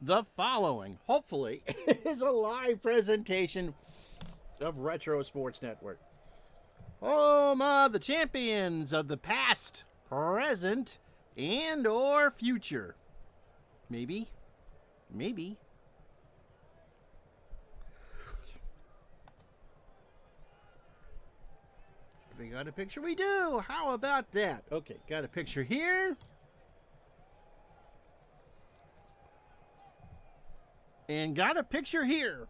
The following, hopefully, is a live presentation of Retro Sports Network. Home of the champions of the past, present, and or future. Maybe. We got a picture? We do! How about that? Okay, got a picture here. And got a picture here.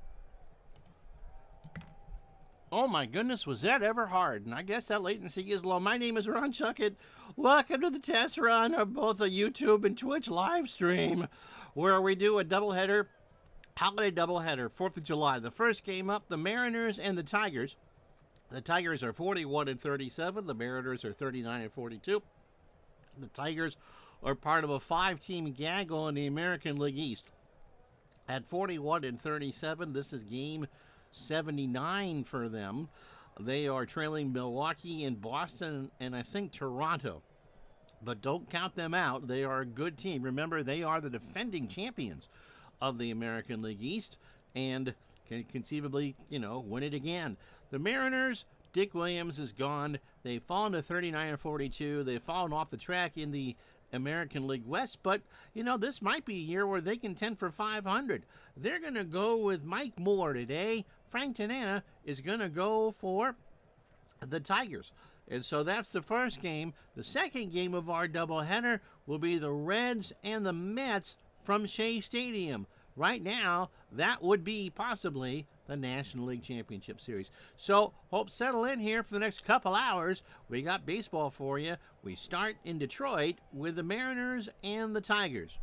Oh my goodness, was that ever hard? And I guess that latency is low. My name is Ron Chuckett. Welcome to the test run of both a YouTube and Twitch live stream, where we do a doubleheader, holiday doubleheader, 4th of July. The first game up, the Mariners and the Tigers. The Tigers are 41-37. The Mariners are 39-42. The Tigers are part of a 5-team gaggle in the American League East. At 41-37, this is game 79 for them. They are trailing Milwaukee and Boston and I think Toronto. But don't count them out. They are a good team. Remember, they are the defending champions of the American League East and can conceivably, win it again. The Mariners, Dick Williams is gone. They've fallen to 39-42. They've fallen off the track in the American League West, but this might be a year where they contend for 500. They're going to go with Mike Moore today. Frank Tanana is going to go for the Tigers. And so that's the first game. The second game of our doubleheader will be the Reds and the Mets from Shea Stadium. Right now, that would be possibly the National League Championship Series. So, hope settle in here for the next couple hours. We got baseball for you. We start in Detroit with the Mariners and the Tigers.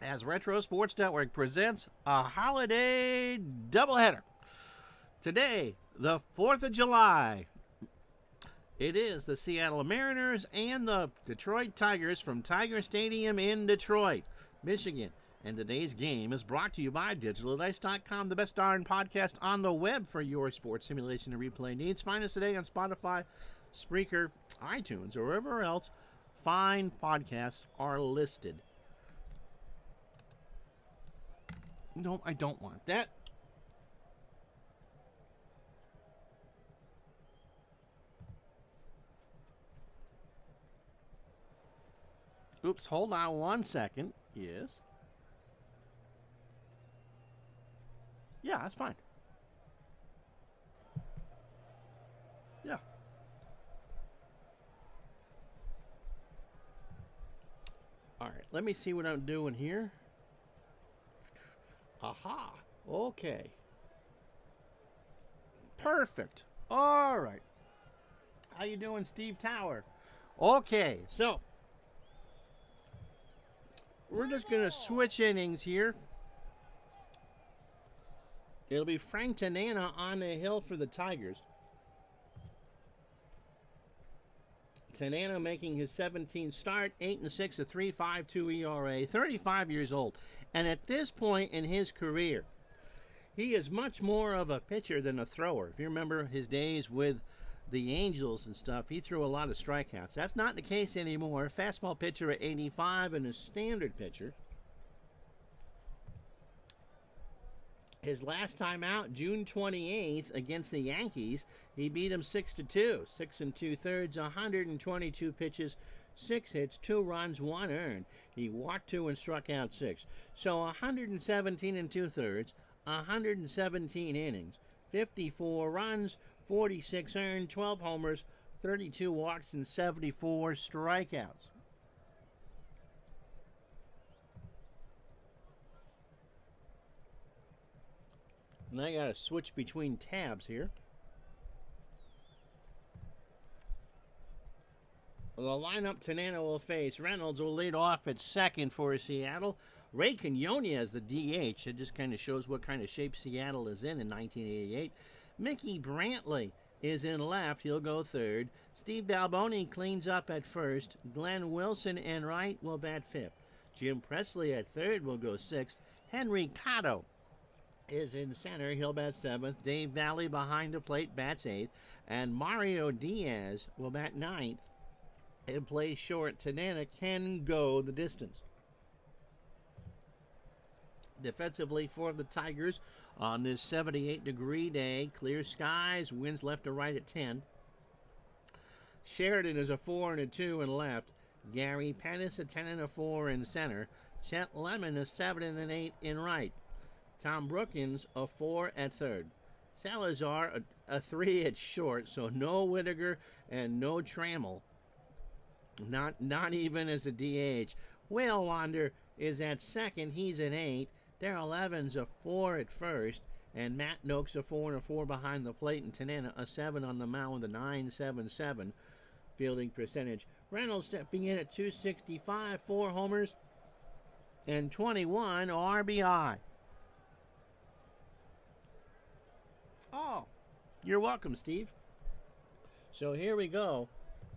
As Retro Sports Network presents a holiday doubleheader. Today, the 4th of July. It is the Seattle Mariners and the Detroit Tigers from Tiger Stadium in Detroit, Michigan. And today's game is brought to you by DigitalDice.com, the best darn podcast on the web for your sports simulation and replay needs. Find us today on Spotify, Spreaker, iTunes, or wherever else fine podcasts are listed. No, I don't want that. Oops, hold on 1 second. Yes. Yeah, that's fine. Yeah. All right, let me see what I'm doing here. Aha. Okay. Perfect. All right. How you doing, Steve Tower? Okay, so we're just going to switch innings here. It'll be Frank Tanana on the hill for the Tigers. Tanana making his 17th start, 8-6, a 3.52 ERA, 35 years old. And at this point in his career, he is much more of a pitcher than a thrower. If you remember his days with the Angels and stuff, he threw a lot of strikeouts. That's not the case anymore. Fastball pitcher at 85 and a standard pitcher. His last time out, June 28th, against the Yankees, he beat them 6-2. 6 2/3, 122 pitches, 6 hits, 2 runs, 1 earned. He walked 2 and struck out 6. So 117 2/3, 117 innings, 54 runs, 46 earned, 12 homers, 32 walks, and 74 strikeouts. And I got to switch between tabs here. The lineup Tanana will face. Reynolds will lead off at second for Seattle. Ray Quinones as the DH. It just kind of shows what kind of shape Seattle is in 1988. Mickey Brantley is in left. He'll go third. Steve Balboni cleans up at first. Glenn Wilson and right will bat fifth. Jim Presley at third will go sixth. Henry Cotto is in center. He'll bat seventh. Dave Valley behind the plate bats eighth. And Mario Diaz will bat ninth. and plays short. Tanana can go the distance. Defensively for the Tigers on this 78-degree day, clear skies, winds left to right at 10. Sheridan is a 4 and a 2 in left. Gary Pettis a 10 and a 4 in center. Chet Lemon a 7 and an 8 in right. Tom Brookins a 4 at third. Salazar a 3 at short, so no Whittaker and no Trammell. Not even as a DH. Whale Wander is at second. He's an 8. Darrell Evans a 4 at first. And Matt Noakes a 4 and a 4 behind the plate. And Tanana a 7 on the mound with a 9.77 fielding percentage. Reynolds stepping in at 265, 4 homers, and 21 RBI. Oh, you're welcome, Steve. So here we go.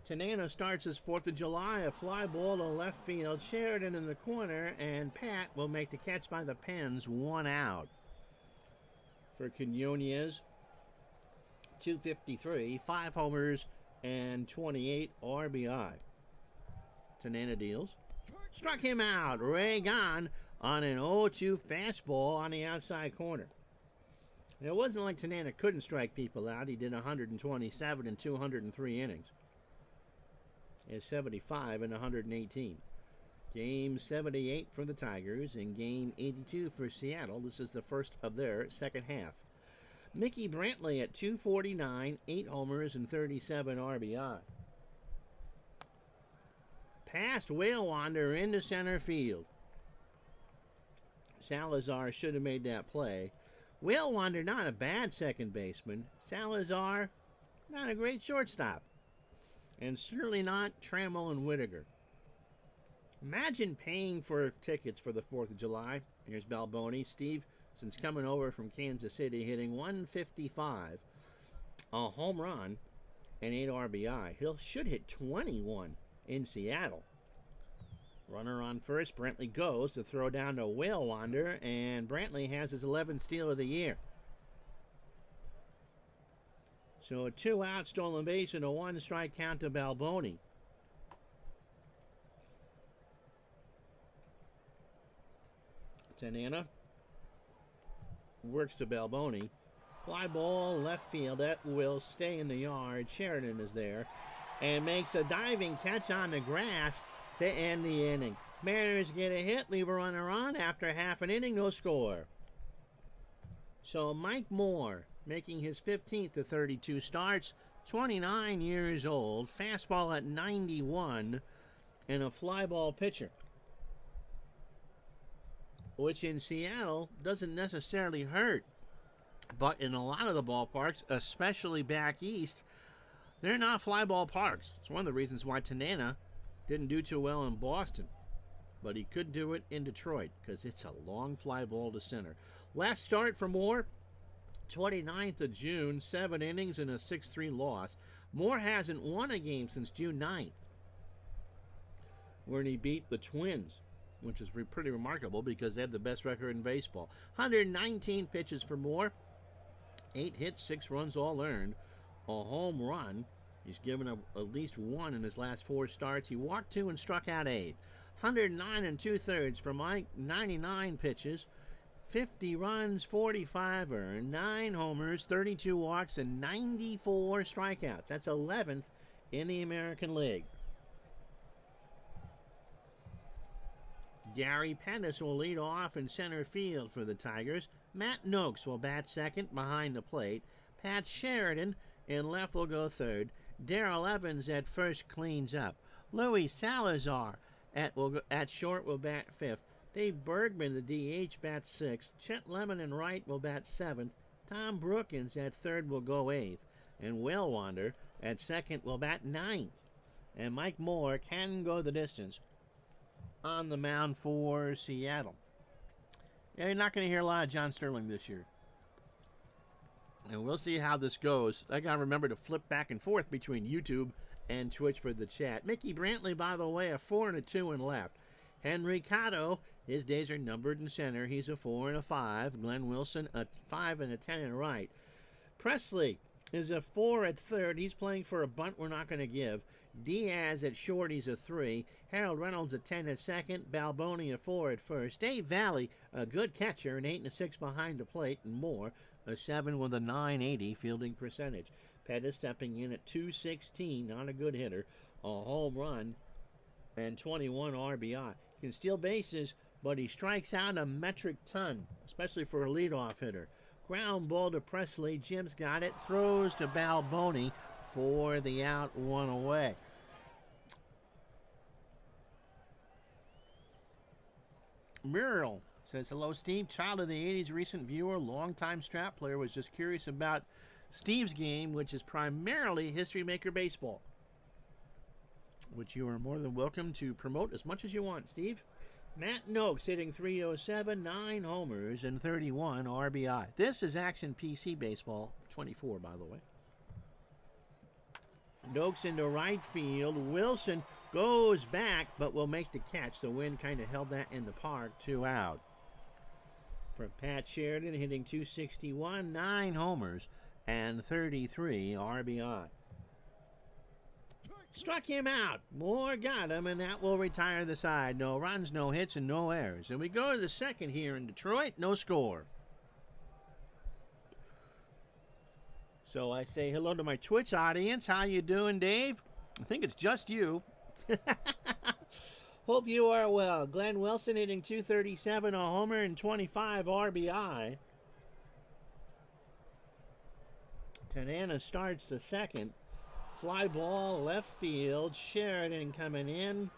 Tanana starts his 4th of July, a fly ball to left field. Sheridan in the corner, and Pat will make the catch by the Pens, 1 out. For Quinones, 253, 5 homers, and 28 RBI. Tanana deals. Struck him out. Ray gone on an 0-2 fastball on the outside corner. It wasn't like Tanana couldn't strike people out. He did 127 in 203 innings. Is 75 in 118. Game 78 for the Tigers and game 82 for Seattle. This is the first of their second half. Mickey Brantley at 249, 8 homers and 37 RBI. Past Whale Wander into center field. Salazar should have made that play. Whale Wander not a bad second baseman. Salazar not a great shortstop. And certainly not Trammell and Whittaker. Imagine paying for tickets for the 4th of July. Here's Balboni. Steve, since coming over from Kansas City, hitting 155, a home run, and 8 RBI. He should hit 21 in Seattle. Runner on first. Brantley goes to throw down to Whale Wander, and Brantley has his 11th steal of the year. So a 2-out stolen base and a 1-strike count to Balboni. Tanana works to Balboni. Fly ball left field. That will stay in the yard. Sheridan is there and makes a diving catch on the grass to end the inning. Mariners get a hit, leave a runner on after half an inning, no score. So Mike Moore making his 15th of 32 starts, 29 years old, fastball at 91, and a fly ball pitcher, which in Seattle doesn't necessarily hurt. But in a lot of the ballparks, especially back east, they're not fly ball parks. It's one of the reasons why Tanana didn't do too well in Boston. But he could do it in Detroit because it's a long fly ball to center. Last start for Moore, 29th of June, 7 innings and a 6-3 loss. Moore hasn't won a game since June 9th, when he beat the Twins, which is pretty remarkable because they have the best record in baseball. 119 pitches for Moore, 8 hits, 6 runs all earned, a home run. He's given up at least 1 in his last 4 starts. He walked 2 and struck out 8. 109 2/3 for Mike, 99 pitches, 50 runs, 45 earned, 9 homers, 32 walks, and 94 strikeouts. That's 11th in the American League. Gary Pettis will lead off in center field for the Tigers. Matt Noakes will bat second behind the plate. Pat Sheridan in left will go third. Darrell Evans at first cleans up. Louis Salazar at short will bat fifth. Dave Bergman, the DH, bats sixth. Chet Lemon in right will bat seventh. Tom Brookins at third will go eighth. And Whale Wander at second will bat ninth. And Mike Moore can go the distance on the mound for Seattle. Yeah, you're not going to hear a lot of John Sterling this year. And we'll see how this goes. I got to remember to flip back and forth between YouTube and Twitch for the chat. Mickey Brantley, by the way, a 4 and a 2 in left. Henry Cotto, his days are numbered in center. He's a 4 and a 5. Glenn Wilson, a 5 and a 10 in right. Presley is a 4 at third. He's playing for a bunt we're not going to give. Diaz at short, he's a 3. Harold Reynolds a 10 at second. Balboni a 4 at first. Dave Valley, a good catcher, an 8 and a 6 behind the plate, and more, a 7 with a 980 fielding percentage. Pettis stepping in at 216, not a good hitter, a home run, and 21 RBI. He can steal bases, but he strikes out a metric ton, especially for a leadoff hitter. Ground ball to Presley. Jim's got it. Throws to Balboni for the out, 1 away. Muriel says, hello, Steve. Child of the 80s, recent viewer, longtime strap player. Was just curious about Steve's game, which is primarily History Maker Baseball, which you are more than welcome to promote as much as you want, Steve. Matt Noakes hitting 307, 9 homers, and 31 RBI. This is Action PC Baseball, 24, by the way. Noakes into right field. Wilson goes back, but will make the catch. The wind kind of held that in the park. 2 out. For Pat Sheridan, hitting 261, 9 homers, and 33 RBI. Struck him out. Moore got him, and that will retire the side. No runs, no hits, and no errors. And we go to the second here in Detroit. No score. So I say hello to my Twitch audience. How you doing, Dave? I think it's just you. Hope you are well. Glenn Wilson hitting 237, a homer, and 25 RBI. Tanana starts the second. Fly ball, left field. Sheridan coming in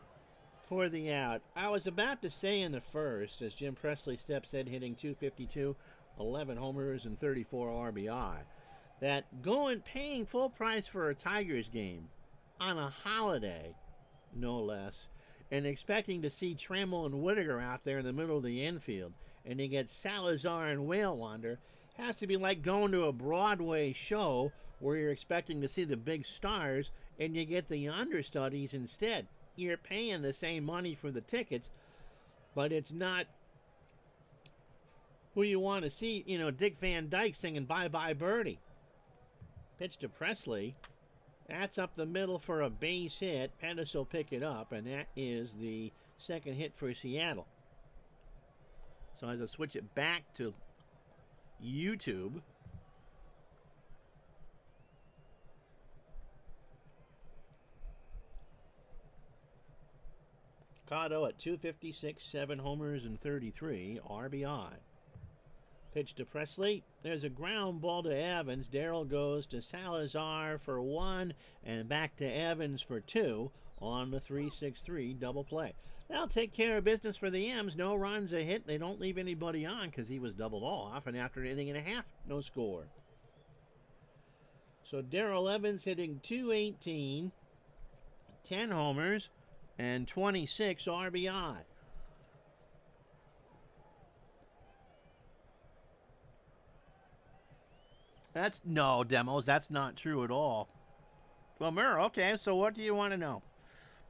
for the out. I was about to say in the first, as Jim Presley steps in, hitting 252, 11 homers, and 34 RBI, that paying full price for a Tigers game on a holiday, no less, and expecting to see Trammell and Whittaker out there in the middle of the infield, and you get Salazar and Waylander, has to be like going to a Broadway show where you're expecting to see the big stars and you get the understudies instead. You're paying the same money for the tickets, but it's not who you want to see. You know, Dick Van Dyke singing Bye Bye Birdie. Pitch to Presley. That's up the middle for a base hit. Pettis will pick it up, and that is the second hit for Seattle. So as I switch it back to YouTube, Cotto at 256, 7 homers and 33 RBI. Pitch to Presley. There's a ground ball to Evans. Darrell goes to Salazar for 1 and back to Evans for 2 on the 3-6-3 double play. They'll take care of business for the M's. No runs, a hit. They don't leave anybody on because he was doubled off, and after an inning and a half, no score. So Darrell Evans hitting 218, 10 homers, and 26 RBI. No, Demos, that's not true at all. Well, Murr, okay, so what do you want to know?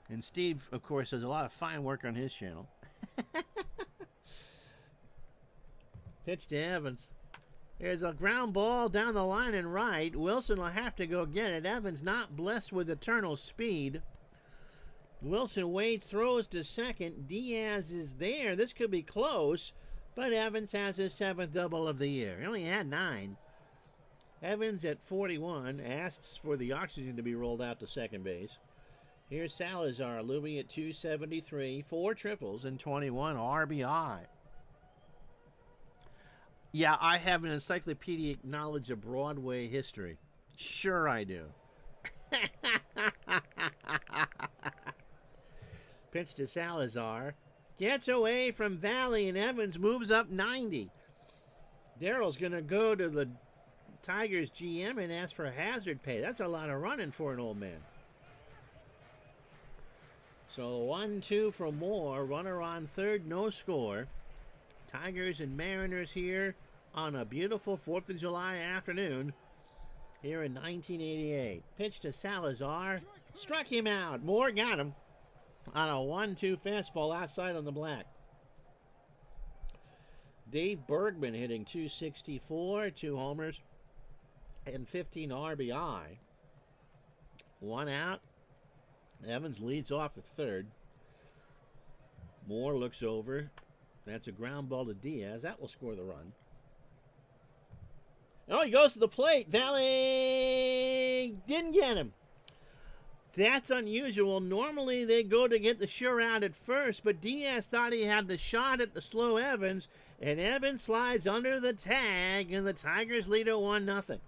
And Steve, of course, does a lot of fine work on his channel. Pitch to Evans. There's a ground ball down the line and right. Wilson will have to go get it. Evans not blessed with eternal speed. Wilson waits, throws to second. Diaz is there. This could be close, but Evans has his 7th double of the year. He only had 9. Evans at 41 asks for the oxygen to be rolled out to second base. Here's Salazar, Louis at 273, 4 triples and 21 RBI. Yeah, I have an encyclopedic knowledge of Broadway history. Sure I do. Pitch to Salazar. Gets away from Valley, and Evans moves up 90. Darrell's going to go to the Tigers GM and ask for hazard pay. That's a lot of running for an old man. So 1-2 for Moore. Runner on third, no score. Tigers and Mariners here on a beautiful 4th of July afternoon here in 1988. Pitch to Salazar. Struck him out. Moore got him on a 1-2 fastball outside on the black. Dave Bergman hitting 264, 2 homers, and 15 RBI. 1 out. Evans leads off at third. Moore looks over. That's a ground ball to Diaz. That will score the run. Oh, he goes to the plate. Valley didn't get him. That's unusual. Normally they go to get the sure out at first, but Diaz thought he had the shot at the slow Evans, and Evans slides under the tag, and the Tigers lead at 1-0.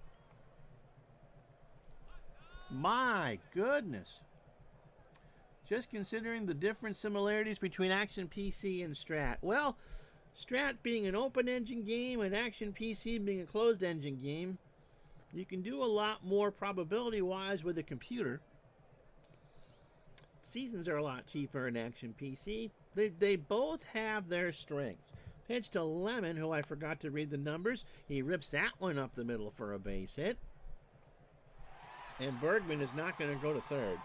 My goodness. Just considering the different similarities between Action PC and Strat. Well, Strat being an open-engine game and Action PC being a closed-engine game, you can do a lot more probability-wise with a computer. Seasons are a lot cheaper in Action PC. They both have their strengths. Pitch to Lemon, who I forgot to read the numbers. He rips that one up the middle for a base hit. And Bergman is not going to go to third.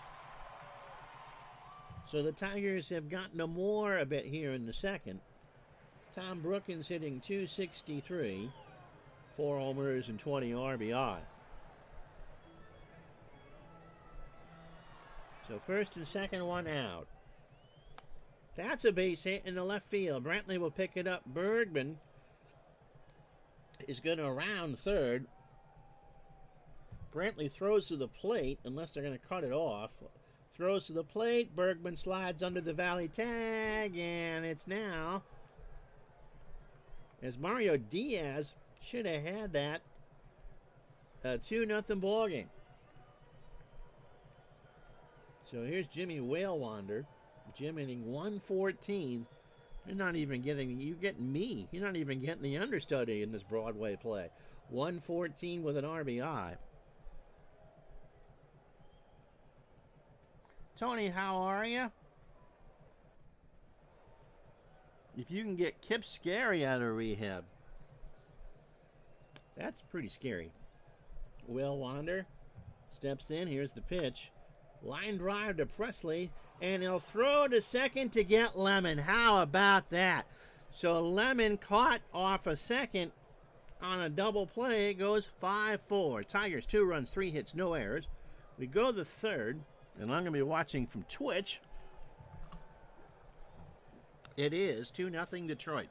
So the Tigers have gotten a more a bit here in the second. Tom Brookins hitting .263, 4 homers and 20 RBI. So first and second, 1 out. That's a base hit in the left field. Brantley will pick it up. Bergman is going to round third. Brantley throws to the plate, unless they're going to cut it off. Throws to the plate. Bergman slides under the Valley tag, and it's now, as Mario Diaz should have had that, a 2-0 ball game. So here's Jimmy Whalewander. Jim hitting 114. You're not even getting, you get me. You're not even getting the understudy in this Broadway play. 114 with an RBI. Tony, how are you? If you can get Kip Scary out of rehab, that's pretty scary. Whalewander steps in. Here's the pitch. Line drive to Presley, and he'll throw to second to get Lemon. How about that? So Lemon caught off a second on a double play. It goes 5-4. Tigers 2 runs, 3 hits, no errors. We go to the third, and I'm going to be watching from Twitch. It is 2-0 Detroit.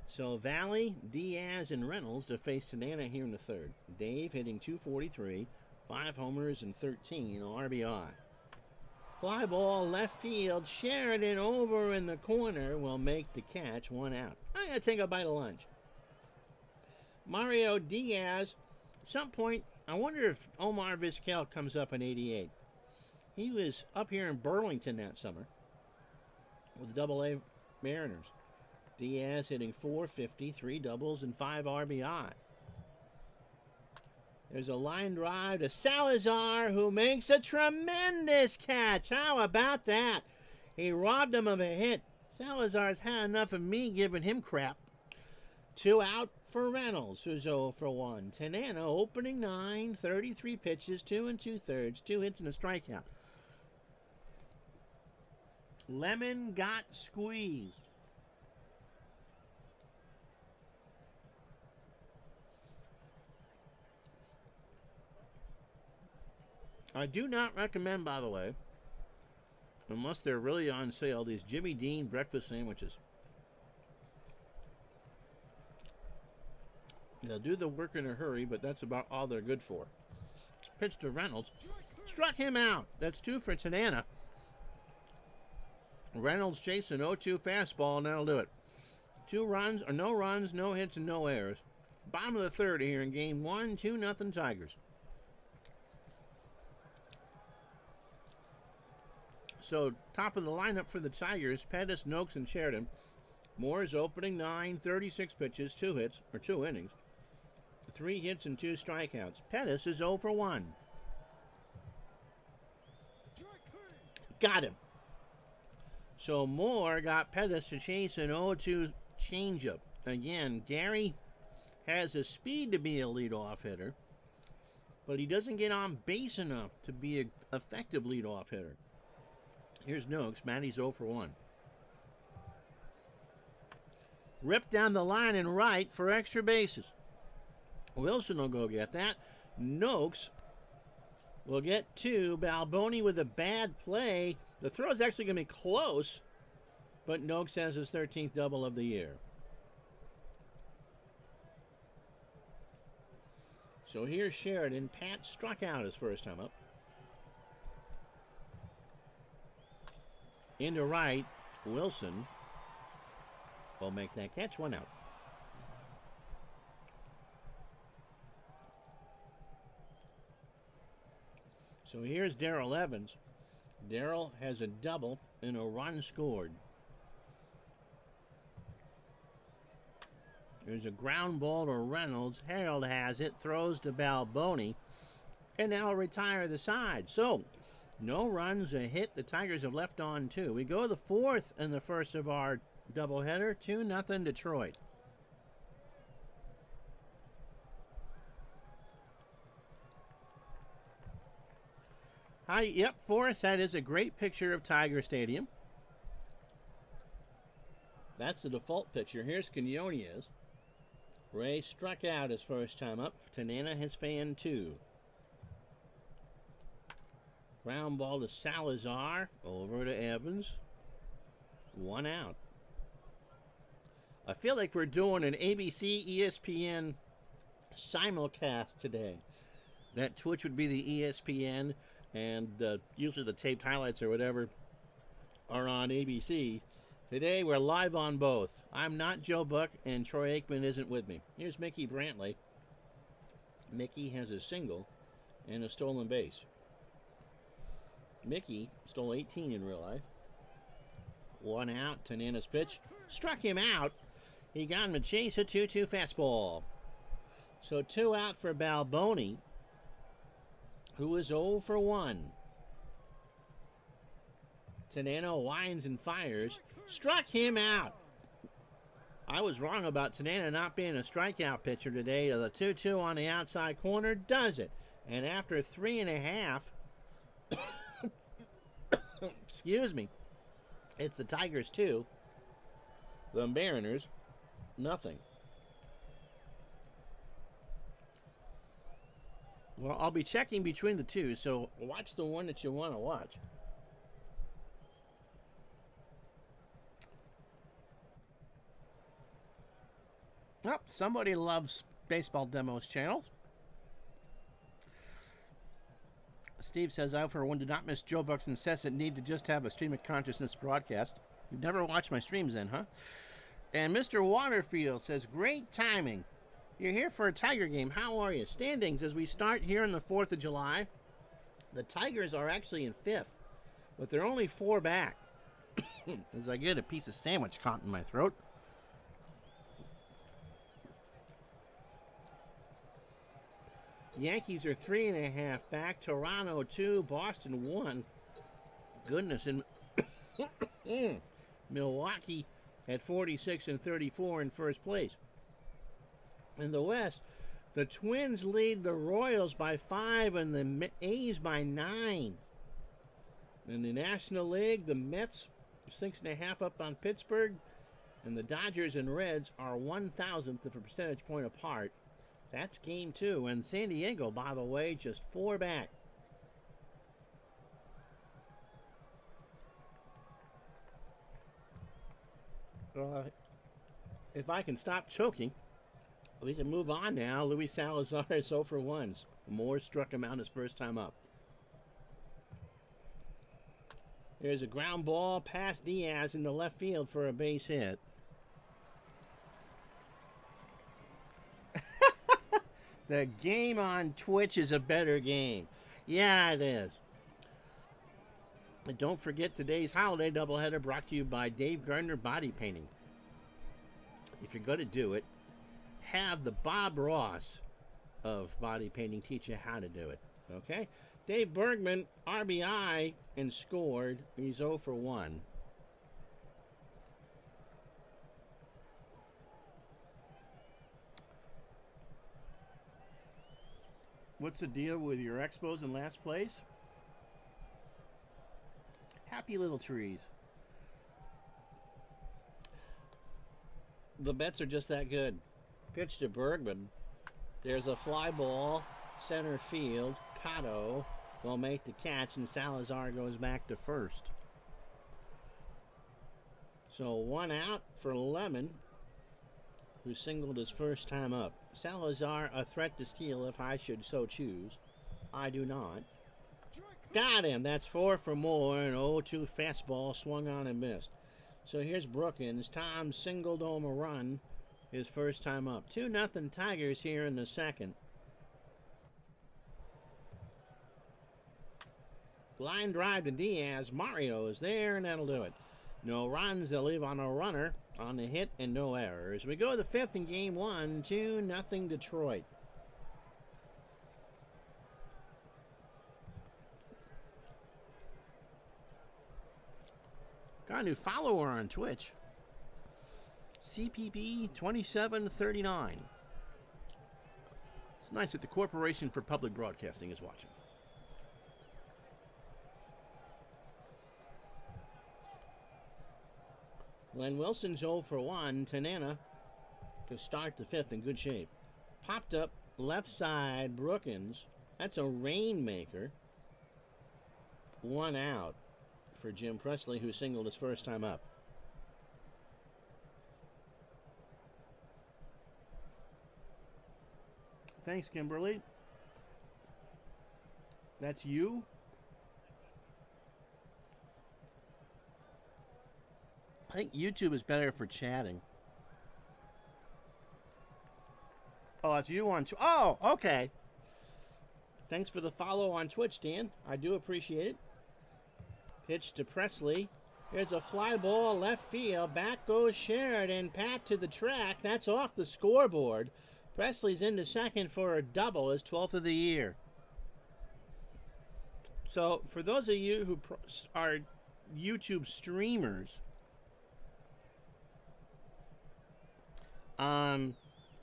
So Valley, Diaz, and Reynolds to face Tanana here in the third. Dave hitting .243, 5 homers and 13 RBI. Fly ball left field. Sheridan over in the corner will make the catch. 1 out. I'm going to take a bite of lunch. Mario Diaz. At some point, I wonder if Omar Vizquel comes up in 88. He was up here in Burlington that summer with the AA Mariners. Diaz hitting .450, 3 doubles, and 5 RBI. There's a line drive to Salazar, who makes a tremendous catch. How about that? He robbed him of a hit. Salazar's had enough of me giving him crap. 2 out for Reynolds, who's 0 for 1. Tanana opening 9, 33 pitches, 2 2/3, 2 hits and a strikeout. Lemon got squeezed. I do not recommend, by the way, unless they're really on sale, these Jimmy Dean breakfast sandwiches. They'll do the work in a hurry, but that's about all they're good for. Pitch to Reynolds. Struck him out. That's 2 for Tanana. Reynolds chasing 0-2 fastball, and that'll do it. 2 runs, or no runs, no hits, and no errors. Bottom of the third here in game 1, 2-0 Tigers. So, top of the lineup for the Tigers, Pettis, Noakes, and Sheridan. Moore's opening 9, 36 pitches, 2 hits, or 2 innings. 3 hits and 2 strikeouts. Pettis is 0 for 1. Got him. So Moore got Pettis to chase an 0-2 changeup. Again, Gary has the speed to be a leadoff hitter, but he doesn't get on base enough to be an effective leadoff hitter. Here's Noakes. Matty's 0 for 1. Ripped down the line and right for extra bases. Wilson will go get that. Noakes will get 2. Balboni with a bad play. The throw is actually going to be close, but Noakes has his 13th double of the year. So here's Sheridan. Pat struck out his first time up. Into right, Wilson will make that catch. 1 out. So here's Darrell Evans. Darrell has a double and a run scored. There's a ground ball to Reynolds. Harold has it, throws to Balboni, and now retire the side. So, no runs, a hit. The Tigers have left on 2. We go to the 4th in the first of our doubleheader. 2-0 Detroit. Hi, yep, Forrest, that is a great picture of Tiger Stadium. That's the default picture. Here's Quinones. Ray struck out his first time up. Tanana his fan 2. Ground ball to Salazar. Over to Evans. 1 out. I feel like we're doing an ABC ESPN simulcast today. That Twitch would be the ESPN, and usually the taped highlights or whatever are on ABC. Today we're live on both. I'm not Joe Buck, and Troy Aikman isn't with me. Here's Mickey Brantley. Mickey has a single and a stolen base. Mickey stole 18 in real life. 1 out. Tanana's pitch struck him out. He got him to chase a 2-2 fastball. So 2 out for Balboni, who is 0 for 1. Tanana winds and fires. Struck him out. I was wrong about Tanana not being a strikeout pitcher today. The 2-2 on the outside corner does it. And after 3.5, excuse me, it's the Tigers 2, the Mariners nothing. Well, I'll be checking between the two, so watch the one that you want to watch. Oh, somebody loves Baseball Demos channels. Steve says, I, for one, do not miss Joe Buck's incessant need to just have a stream of consciousness broadcast. You've never watched my streams then, huh? And Mr. Waterfield says, great timing. You're here for a Tiger game. How are you? Standings as we start here on the 4th of July. The Tigers are actually in 5th, but they're only 4 back. As I get a piece of sandwich caught in my throat. Yankees are 3.5 back. Toronto 2. Boston 1. Goodness. And Milwaukee at 46 and 34 in first place. In the West, the Twins lead the Royals by 5 and the A's by 9. In the National League, the Mets 6.5 up on Pittsburgh, and the Dodgers and Reds are 1,000th of a percentage point apart. That's game 2. And San Diego, by the way, just 4 back. If I can stop choking, we can move on now. Luis Salazar is 0 for 1. Moore struck him out his first time up. There's a ground ball past Diaz in the left field for a base hit. The game on Twitch is a better game. Yeah, it is. And don't forget today's holiday doubleheader brought to you by Dave Gardner Body Painting. If you're going to do it, have the Bob Ross of body painting teach you how to do it. Okay? Dave Bergman, RBI, and scored. He's 0 for 1. What's the deal with your Expos in last place? happy little trees. The bets are just that good. Pitch to Bergman. There's a fly ball, center field. Cotto will make the catch, and Salazar goes back to first. So 1 out for Lemon, who singled his first time up. Salazar, a threat to steal if I should so choose. I do not. Got him. That's 4 for more. An 0-2 fastball swung on and missed. So here's Brookins. Tom singled home a run his first time up. 2-0 Tigers here in the second. Line drive to Diaz. Mario is there, and that'll do it. No runs. They'll leave on a runner on the hit and no errors. We go to the fifth in game 1. 2-0 Detroit. Got a new follower on Twitch. CPP2739. It's nice that the Corporation for Public Broadcasting is watching. Glenn Wilson's 0 for 1. Tanana to start the fifth in good shape. Popped up left side, Brookins. That's a rainmaker. 1 out for Jim Presley, who singled his first time up. Thanks, Kimberly. That's you? I think YouTube is better for chatting. Oh, that's you on Twitch. Oh, okay. Thanks for the follow on Twitch, Dan. I do appreciate it. Pitch to Presley. Here's a fly ball left field. Back goes Sheridan. Pat to the track. That's off the scoreboard. Presley's into second for a double, his 12th of the year. So, for those of you who are YouTube streamers, I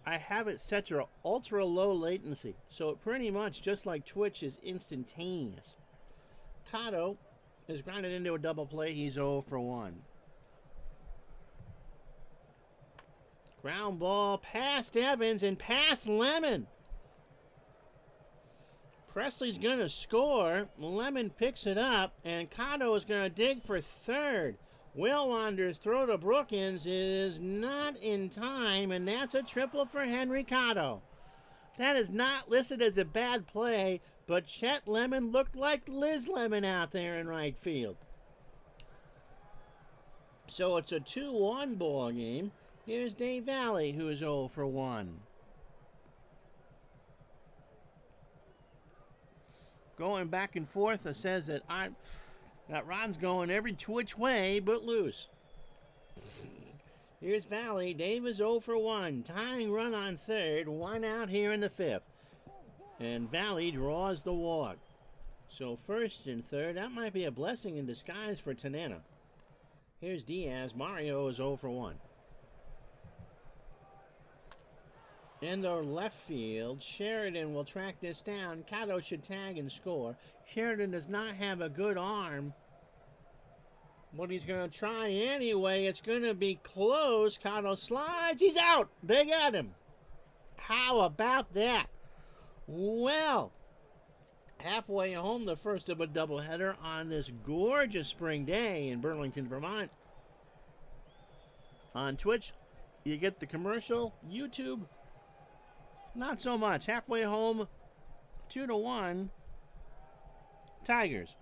have it set to ultra low latency. So, it pretty much, just like Twitch, is instantaneous. Cotto is grounded into a double play. He's 0 for 1. Ground ball past Evans and past Lemon. Presley's going to score. Lemon picks it up, and Cotto is going to dig for third. Wilwander's throw to Brookins is not in time, and that's a triple for Henry Cotto. That is not listed as a bad play, but Chet Lemon looked like Liz Lemon out there in right field. So it's a 2-1 ball game. Here's Dave Valley, who is 0 for 1. Going back and forth, it says that Ron's going every which way but loose. Here's Valley. Dave is 0 for 1. Tying run on third. 1 out here in the fifth. And Valley draws the walk. So first and third, that might be a blessing in disguise for Tanana. Here's Diaz. Mario is 0 for 1. In the left field, Sheridan will track this down. Cotto should tag and score. Sheridan does not have a good arm, but he's going to try anyway. It's going to be close. Cotto slides. He's out. They got him. How about that? Well, halfway home, the first of a doubleheader on this gorgeous spring day in Burlington, Vermont. On Twitch, you get the commercial. YouTube, not so much. Halfway home, 2-1, Tigers.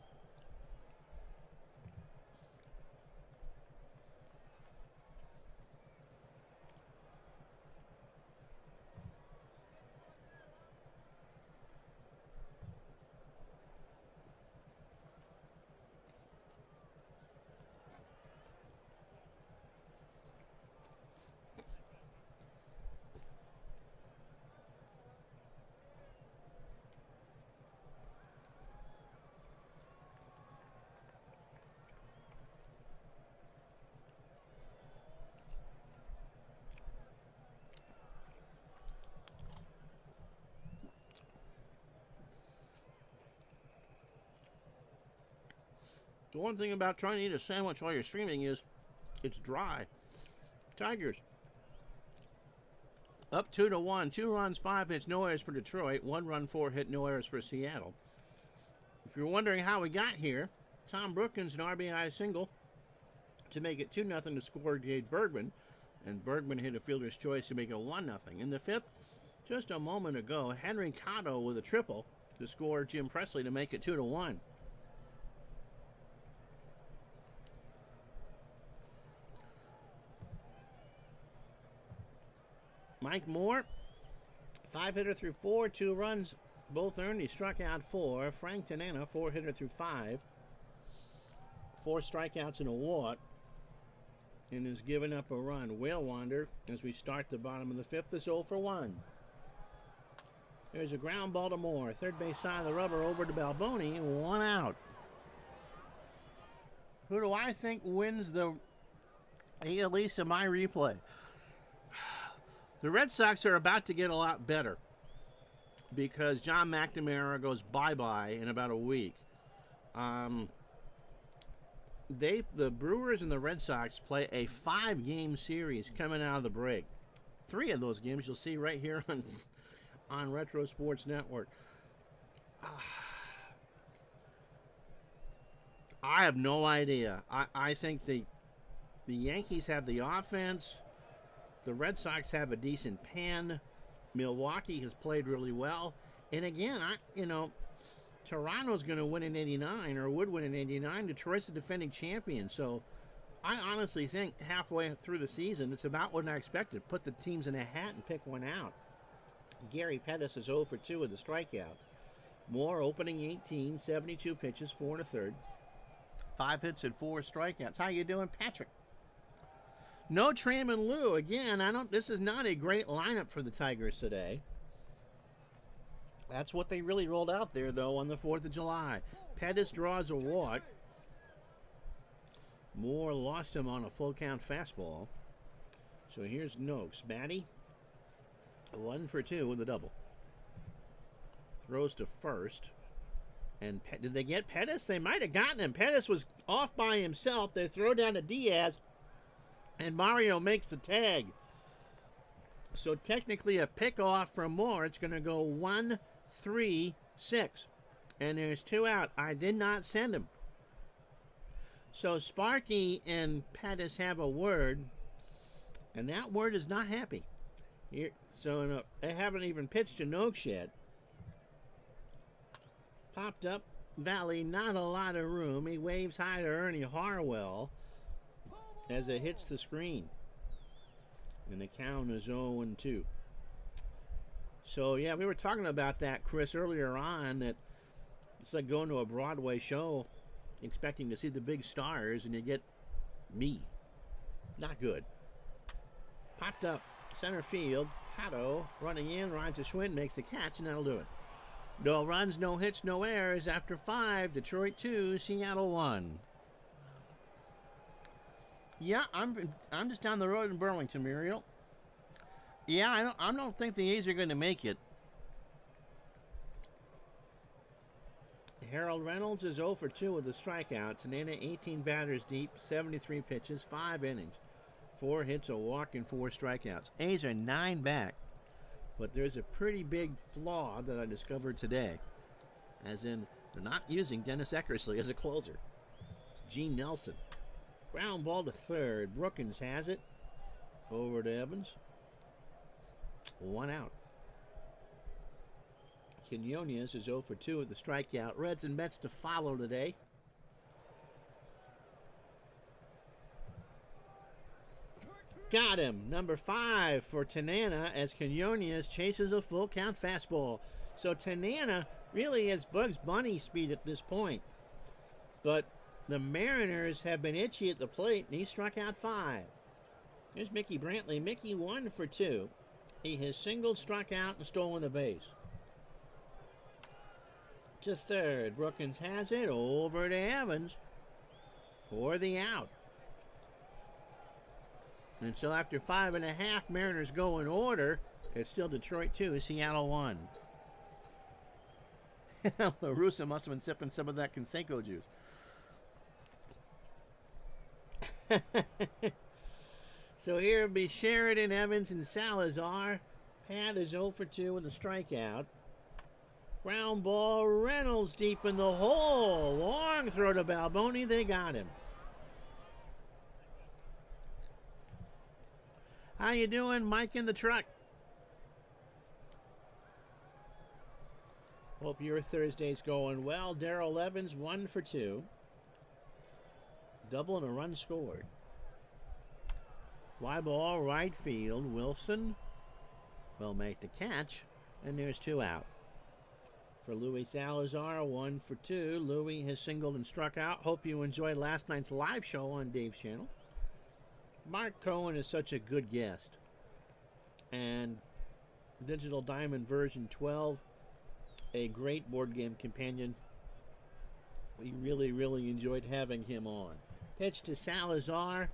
The one thing about trying to eat a sandwich while you're streaming is it's dry. Tigers up 2-1. 2 runs, 5 hits, no errors for Detroit. 1 run, 4 hit, no errors for Seattle. If you're wondering how we got here, Tom Brookins, an RBI single to make it 2-0 to score Gage Bergman. And Bergman hit a fielder's choice to make it 1-0. In the 5th, just a moment ago, Henry Cotto with a triple to score Jim Presley to make it 2-1. Mike Moore, 5-hitter through 4, 2 runs, both earned. He struck out 4. Frank Tanana, 4-hitter through 5, 4 strikeouts and a walk, and has given up a run. Whale Wander, as we start the bottom of the 5th, is 0 for 1. There's a ground ball to Moore. Third base side of the rubber over to Balboni. 1 out. Who do I think wins the AL East in my replay? The Red Sox are about to get a lot better because John McNamara goes bye-bye in about a week. The Brewers and the Red Sox play a 5-game series coming out of the break. 3 of those games you'll see right here on Retro Sports Network. I have no idea. I think the Yankees have the offense. The Red Sox have a decent pen. Milwaukee has played really well. And again, Toronto's going to win in 89 or would win in 89. Detroit's the defending champion. So I honestly think halfway through the season, it's about what I expected. Put the teams in a hat and pick one out. Gary Pettis is 0 for 2 with a strikeout. Moore opening 18, 72 pitches, 4 1/3. 5 hits and 4 strikeouts. How you doing, Patrick? No Tram and Lou. Again, this is not a great lineup for the Tigers today. That's what they really rolled out there, though, on the 4th of July. Pettis draws a walk. Moore lost him on a full count fastball. So here's Noakes. Batty, 1 for 2 with a double. Throws to first. And did they get Pettis? They might have gotten him. Pettis was off by himself. They throw down to Diaz. And Mario makes the tag. So technically a pick off from Moore. It's going to go 1, 3, 6. And there's 2 out. I did not send him. So Sparky and Pettis have a word. And that word is not happy. So they haven't even pitched to Noakes yet. Popped up Valley. Not a lot of room. He waves high to Ernie Harwell as it hits the screen. And the count is 0-2. So, yeah, we were talking about that, Chris, earlier on, that it's like going to a Broadway show expecting to see the big stars, and you get me. Not good. Popped up center field. Cotto running in. Ryan Schwinn makes the catch, and that'll do it. No runs, no hits, no errors. After 5, Detroit 2, Seattle 1. Yeah, I'm just down the road in Burlington, Muriel. Yeah, I don't think the A's are going to make it. Harold Reynolds is 0 for 2 with a strikeout. Tanana 18 batters deep, 73 pitches, 5 innings, 4 hits, a walk, and 4 strikeouts. A's are 9 back, but there's a pretty big flaw that I discovered today, as in they're not using Dennis Eckersley as a closer. It's Gene Nelson. Ground ball to third. Brookins has it. Over to Evans. 1 out. Quinones is 0 for 2 with the strikeout. Reds and Mets to follow today. Got him. Number 5 for Tanana as Quinones chases a full count fastball. So Tanana really has Bugs Bunny speed at this point. But the Mariners have been itchy at the plate, and he struck out 5. Here's Mickey Brantley. Mickey 1 for 2. He has singled, struck out, and stolen a base. To third. Brookins has it. Over to Evans for the out. And so after 5.5, Mariners go in order. It's still Detroit 2, Seattle 1. LaRussa must have been sipping some of that Conseco juice. So here will be Sheridan, Evans, and Salazar. Pat is 0 for 2 with a strikeout. Ground ball, Reynolds deep in the hole. Long throw to Balboni. They got him. How you doing, Mike in the truck? Hope your Thursday's going well. Darrell Evans, 1 for 2. Double and a run scored. Fly ball, right field. Wilson will make the catch, and there's 2 out. For Louis Salazar, 1 for 2. Louis has singled and struck out. Hope you enjoyed last night's live show on Dave's channel. Mark Cohen is such a good guest. And Digital Diamond version 12, a great board game companion. We really enjoyed having him on. Pitch to Salazar.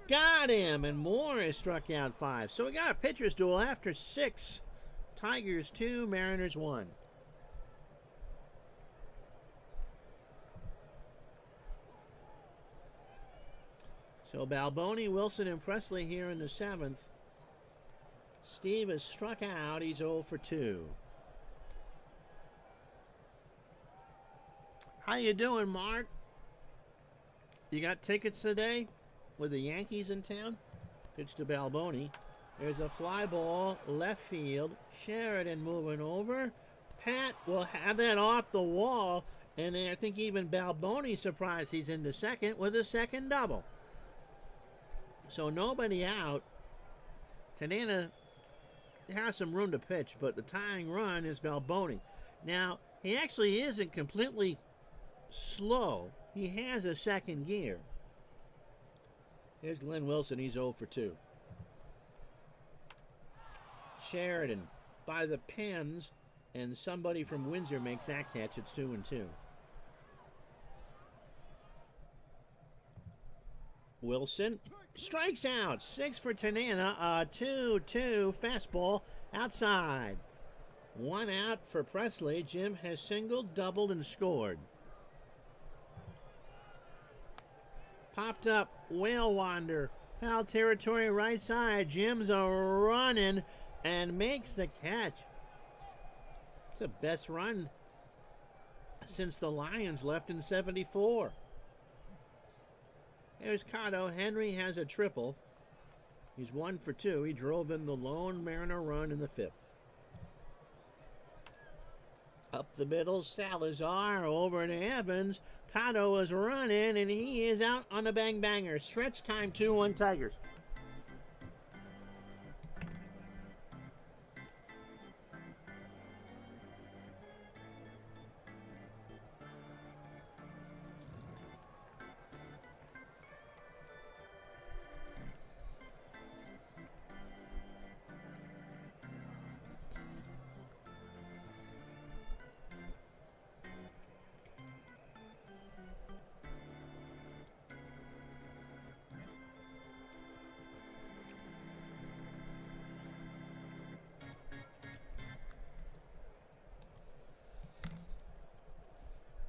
Got him, and Moore struck out 5. So we got a pitcher's duel after 6. Tigers 2, Mariners 1. So Balboni, Wilson, and Presley here in the 7th. Steve has struck out. He's 0 for 2. How you doing, Mark? You got tickets today with the Yankees in town? Pitch to Balboni. There's a fly ball, left field. Sheridan moving over. Pat will have that off the wall. And I think even Balboni surprised he's into second with a second double. So nobody out. Tanana has some room to pitch, but the tying run is Balboni. Now, he actually isn't completely slow. He has a second gear. Here's Glenn Wilson. He's 0 for 2. Sheridan by the pens, and somebody from Windsor makes that catch. It's 2 and 2. Wilson strikes out. 6 for Tanana. 2-2 fastball outside. 1 out for Presley. Jim has singled, doubled, and scored. Popped up. Whale Wander. Foul territory right side. Jim's a running and makes the catch. It's the best run since the Lions left in '74. There's Cotto. Henry has a triple. He's 1 for 2. He drove in the lone Mariner run in the 5th. Up the middle, Salazar over to Evans. Cotto is running, and he is out on a bang-banger. Stretch time, 2-1 Tigers.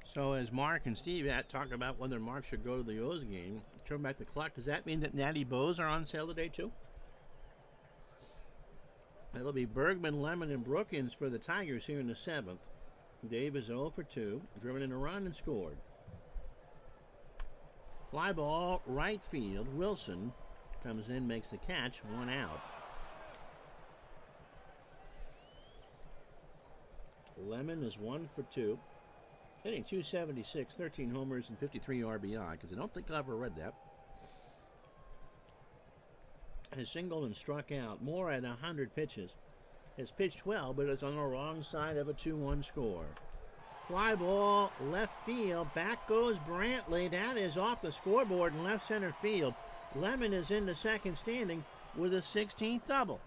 So as Mark and Steve talk about whether Mark should go to the O's game, turn back the clock, does that mean that Natty Bows are on sale today too? It'll be Bergman, Lemon, and Brookins for the Tigers here in the 7th. Dave is 0 for 2, driven in a run and scored. Fly ball, right field. Wilson comes in, makes the catch, 1 out. Lemon is 1 for 2. Hitting .276, 13 homers, and 53 RBI, because I don't think I ever read that. Has singled and struck out. Moore at 100 pitches. Has pitched well, but it's on the wrong side of a 2-1 score. Fly ball, left field. Back goes Brantley. That is off the scoreboard in left center field. Lemon is in the second standing with a 16th double.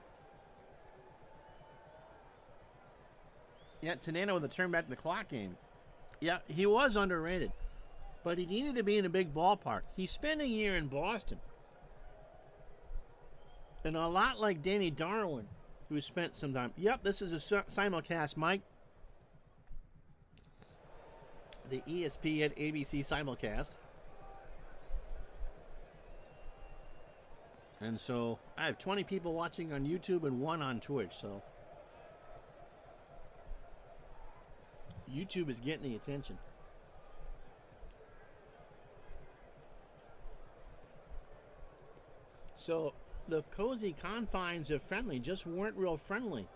Yeah, Tanana with a turn back to the clock game. Yeah, he was underrated, but he needed to be in a big ballpark. He spent a year in Boston. And a lot like Danny Darwin, who spent some time. Yep, this is a simulcast, Mike. The ESPN ABC simulcast. And so I have 20 people watching on YouTube and 1 on Twitch. So YouTube is getting the attention. So the cozy confines of friendly just weren't real friendly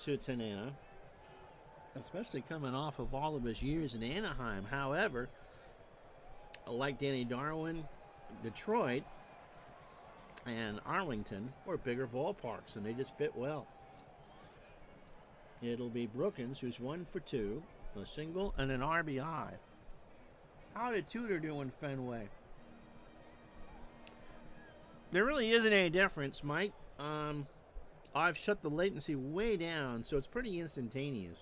to Tanana, especially coming off of all of his years in Anaheim. However, like Danny Darwin, Detroit, and Arlington were bigger ballparks, and they just fit well. It'll be Brookins, who's 1 for 2, a single and an RBI. How did Tudor do in Fenway? There really isn't any difference, Mike. I've shut the latency way down, so it's pretty instantaneous.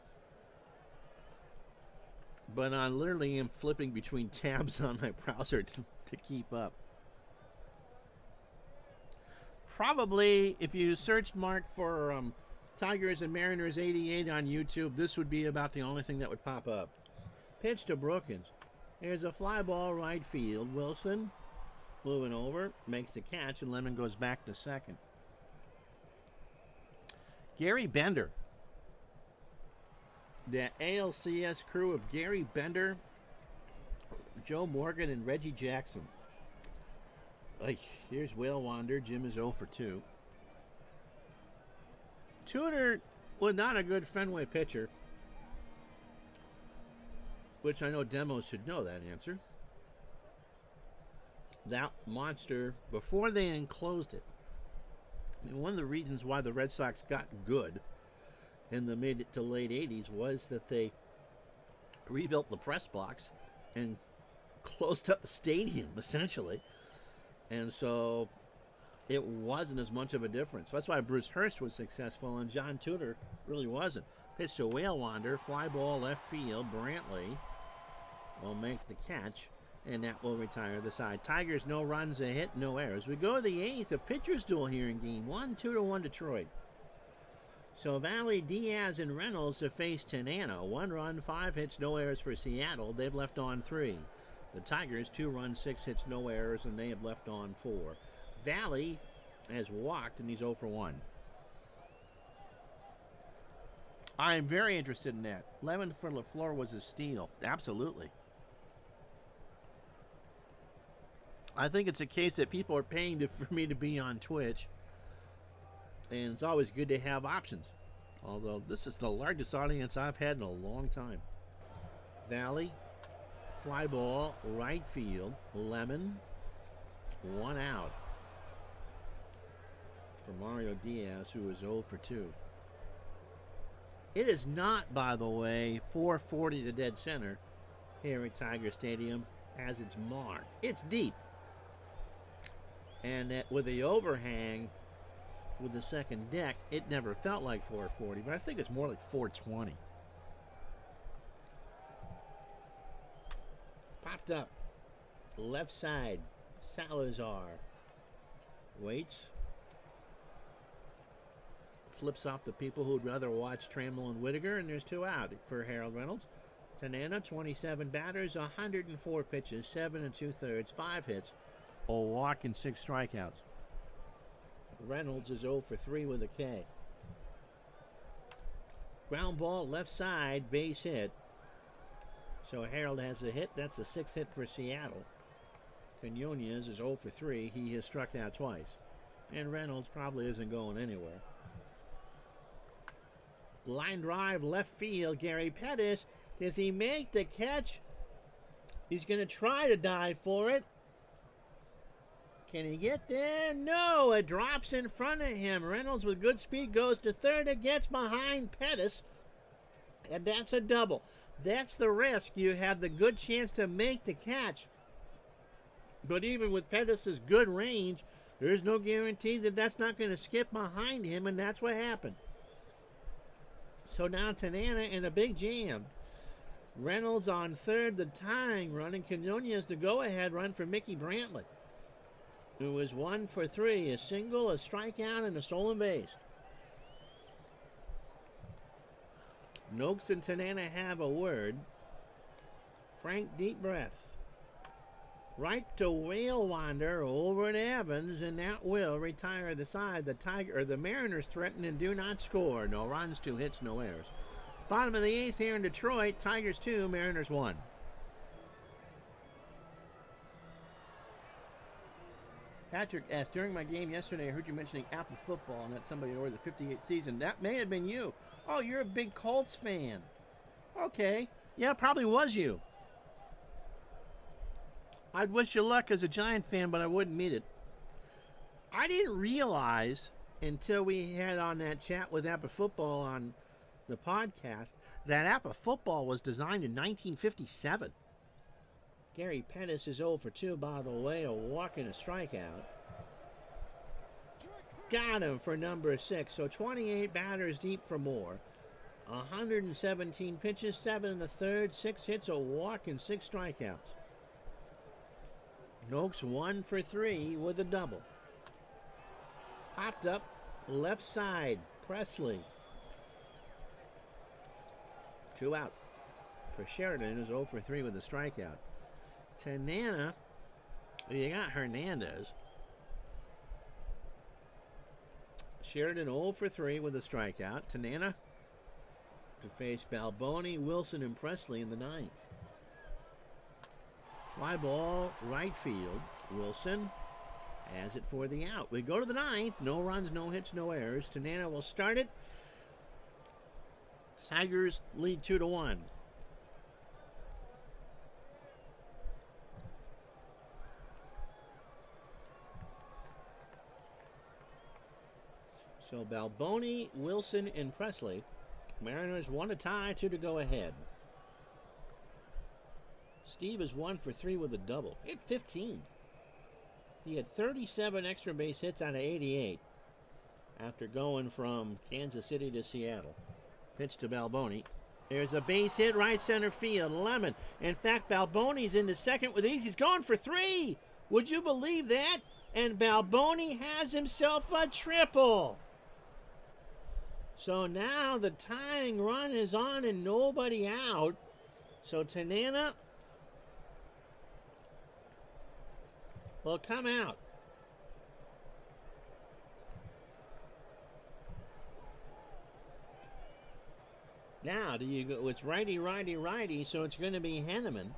But I literally am flipping between tabs on my browser to keep up. Probably, if you searched Mark for Tigers and Mariners 88 on YouTube, this would be about the only thing that would pop up. Pitch to Brookins. There's a fly ball right field. Wilson moving over, makes the catch, and Lemon goes back to second. Gary Bender. The ALCS crew of Gary Bender, Joe Morgan, and Reggie Jackson. Here's Whale Wander. Jim is 0 for 2. Tudor was not a good Fenway pitcher, which I know demos should know that answer. That monster, before they enclosed it, I mean, one of the reasons why the Red Sox got good in the mid to late 80s was that they rebuilt the press box and closed up the stadium, essentially. And so it wasn't as much of a difference. That's why Bruce Hurst was successful and John Tudor really wasn't. Pitch to Whale Wander, fly ball left field. Brantley will make the catch, and that will retire the side. Tigers, no runs, a hit, no errors. We go to the 8th, a pitcher's duel here in game 1, 2-1 Detroit. So Valley, Diaz, and Reynolds to face Tanana. 1 run, 5 hits, no errors for Seattle. They've left on 3. The Tigers, 2 runs, 6 hits, no errors, and they have left on 4. Valley has walked, and he's 0 for 1. I am very interested in that. Lemon for LaFleur was a steal. Absolutely. I think it's a case that people are paying for me to be on Twitch. And it's always good to have options. Although this is the largest audience I've had in a long time. Valley, fly ball, right field. Lemon, 1 out for Mario Diaz, who is 0 for 2. It is not, by the way, 440 to dead center here at Tiger Stadium as it's marked. It's deep. And that with the overhang with the second deck, it never felt like 440, but I think it's more like 420. Popped up. Left side. Salazar. Waits. Flips off the people who'd rather watch Trammell and Whittaker, and there's 2 out for Harold Reynolds. Tanana, 27 batters, 104 pitches, 7 2/3, 5 hits, a walk, and 6 strikeouts. Reynolds is 0 for 3 with a K. Ground ball left side, base hit. So Harold has a hit. That's a 6th hit for Seattle. Quinones is 0 for 3. He has struck out twice. And Reynolds probably isn't going anywhere. Line drive left field. Gary Pettis. Does he make the catch? He's going to try to dive for it. Can he get there? No, it drops in front of him. Reynolds with good speed goes to third. It gets behind Pettis. And that's a double. That's the risk. You have the good chance to make the catch. But even with Pettis' good range, there's no guarantee that that's not going to skip behind him, and that's what happened. So now Tanana in a big jam. Reynolds on third, the tying run, and Quinones the go-ahead run for Mickey Brantley, who is 1 for 3, a single, a strikeout, and a stolen base. Noakes and Tanana have a word. Frank, deep breath. Right to Whale Wander over to Evans, and that will retire the side. The Mariners threaten and do not score. No runs, 2 hits, no errors. Bottom of the 8th here in Detroit. Tigers 2, Mariners 1. Patrick asked, during my game yesterday, I heard you mentioning Apple football and that somebody ordered the 58 season. That may have been you. Oh, you're a big Colts fan. Okay. Yeah, probably was you. I'd wish you luck as a Giant fan, but I wouldn't meet it. I didn't realize until we had on that chat with Apple football on the podcast that Apple football was designed in 1957. Gary Pettis is 0 for 2, by the way, a walk and a strikeout. Got him for number 6, so 28 batters deep for more. 117 pitches, 7 1/3, 6 hits, a walk, and 6 strikeouts. Noakes 1 for 3 with a double. Popped up left side, Presley. 2 out for Sheridan, who's 0 for 3 with a strikeout. Tanana, you got Hernandez. Sheridan 0 for 3 with a strikeout. Tanana to face Balboni, Wilson, and Presley in the 9th. Fly ball, right field. Wilson has it for the out. We go to the 9th. No runs, no hits, no errors. Tanana will start it. Tigers lead 2-1. So Balboni, Wilson, and Presley. Mariners 1 to tie, 2 to go ahead. Steve is 1 for 3 with a double. He had 15. He had 37 extra base hits out of 88 after going from Kansas City to Seattle. Pitch to Balboni. There's a base hit right center field. Lemon. In fact, Balboni's into second with ease. He's going for 3. Would you believe that? And Balboni has himself a triple. So now the tying run is on and nobody out. So Tanana will come out. Now, do you go? It's righty, righty, righty, so it's going to be Henneman.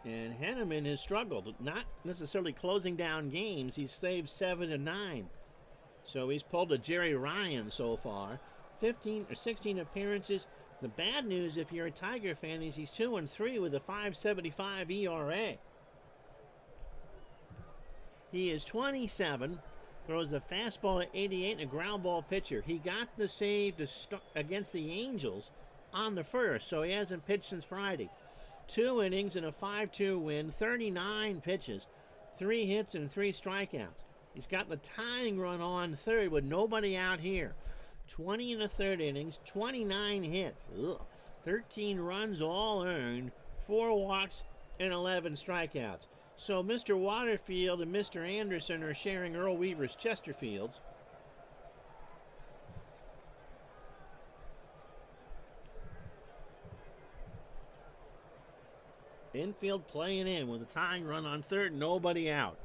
And Henneman has struggled, not necessarily closing down games. He's saved 7 and 9. So he's pulled a Jerry Ryan so far. 15 or 16 appearances. The bad news, if you're a Tiger fan, is he's 2 and 3 with a 5.75 ERA. He is 27, throws a fastball at 88 and a ground ball pitcher. He got the save against the Angels on the first, so he hasn't pitched since Friday. 2 innings and a 5-2 win, 39 pitches, 3 hits and 3 strikeouts. He's got the tying run on third with nobody out here. 20 1/3 innings, 29 hits, 13 runs all earned, 4 walks and 11 strikeouts. So Mr. Waterfield and Mr. Anderson are sharing Earl Weaver's Chesterfields. Infield playing in with a tying run on third, nobody out.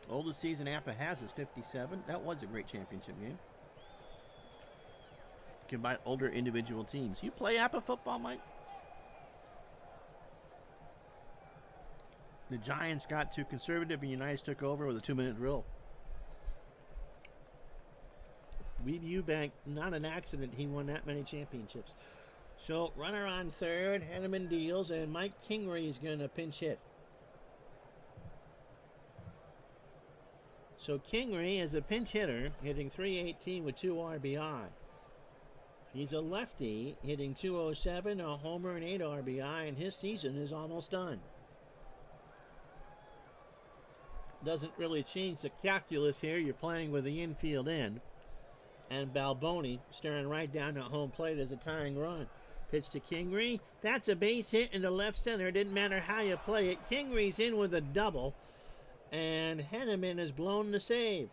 Oldest season Appa has is 57. That was a great championship game. Combine older individual teams. You play Appa football, Mike? The Giants got too conservative and Unitas took over with a 2-minute drill. Weeb Eubank, not an accident. He won that many championships. So, runner on third, Henneman deals, and Mike Kingery is going to pinch hit. So, Kingery is a pinch hitter, hitting .318 with 2 RBI. He's a lefty, hitting .207, a homer, and 8 RBI, and his season is almost done. Doesn't really change the calculus here. You're playing with the infield in. And Balboni staring right down at home plate as a tying run. Pitch to Kingery. That's a base hit into left center. It didn't matter how you play it. Kingery's in with a double. And Henneman has blown the save.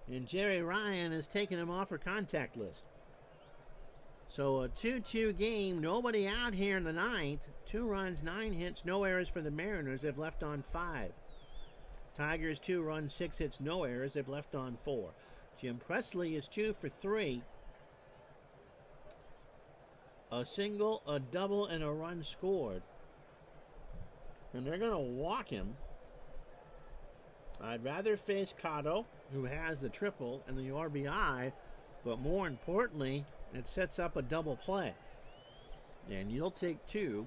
And Jerry Ryan has taken him off her contact list. So a 2-2 game, nobody out here in the ninth. 2 runs, 9 hits, no errors for the Mariners. They've left on 5. Tigers 2 runs, 6 hits, no errors. They've left on 4. Jim Presley is 2 for 3. A single, a double, and a run scored. And they're going to walk him. I'd rather face Cotto, who has the triple and the RBI, but more importantly, it sets up a double play. And you'll take 2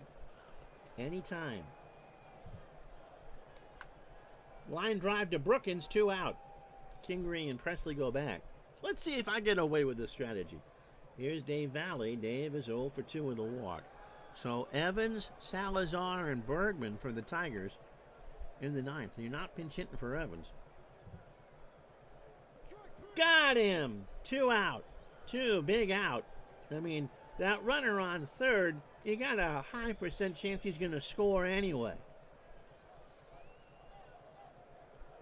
anytime. Line drive to Brookins, 2 out. Kingery and Presley go back. Let's see if I get away with this strategy. Here's Dave Valley. Dave is 0 for 2 with a walk. So Evans, Salazar, and Bergman for the Tigers in the ninth. You're not pinch hitting for Evans. Got him! 2 out. 2 big out. I mean, that runner on third, you got a high % chance he's going to score anyway.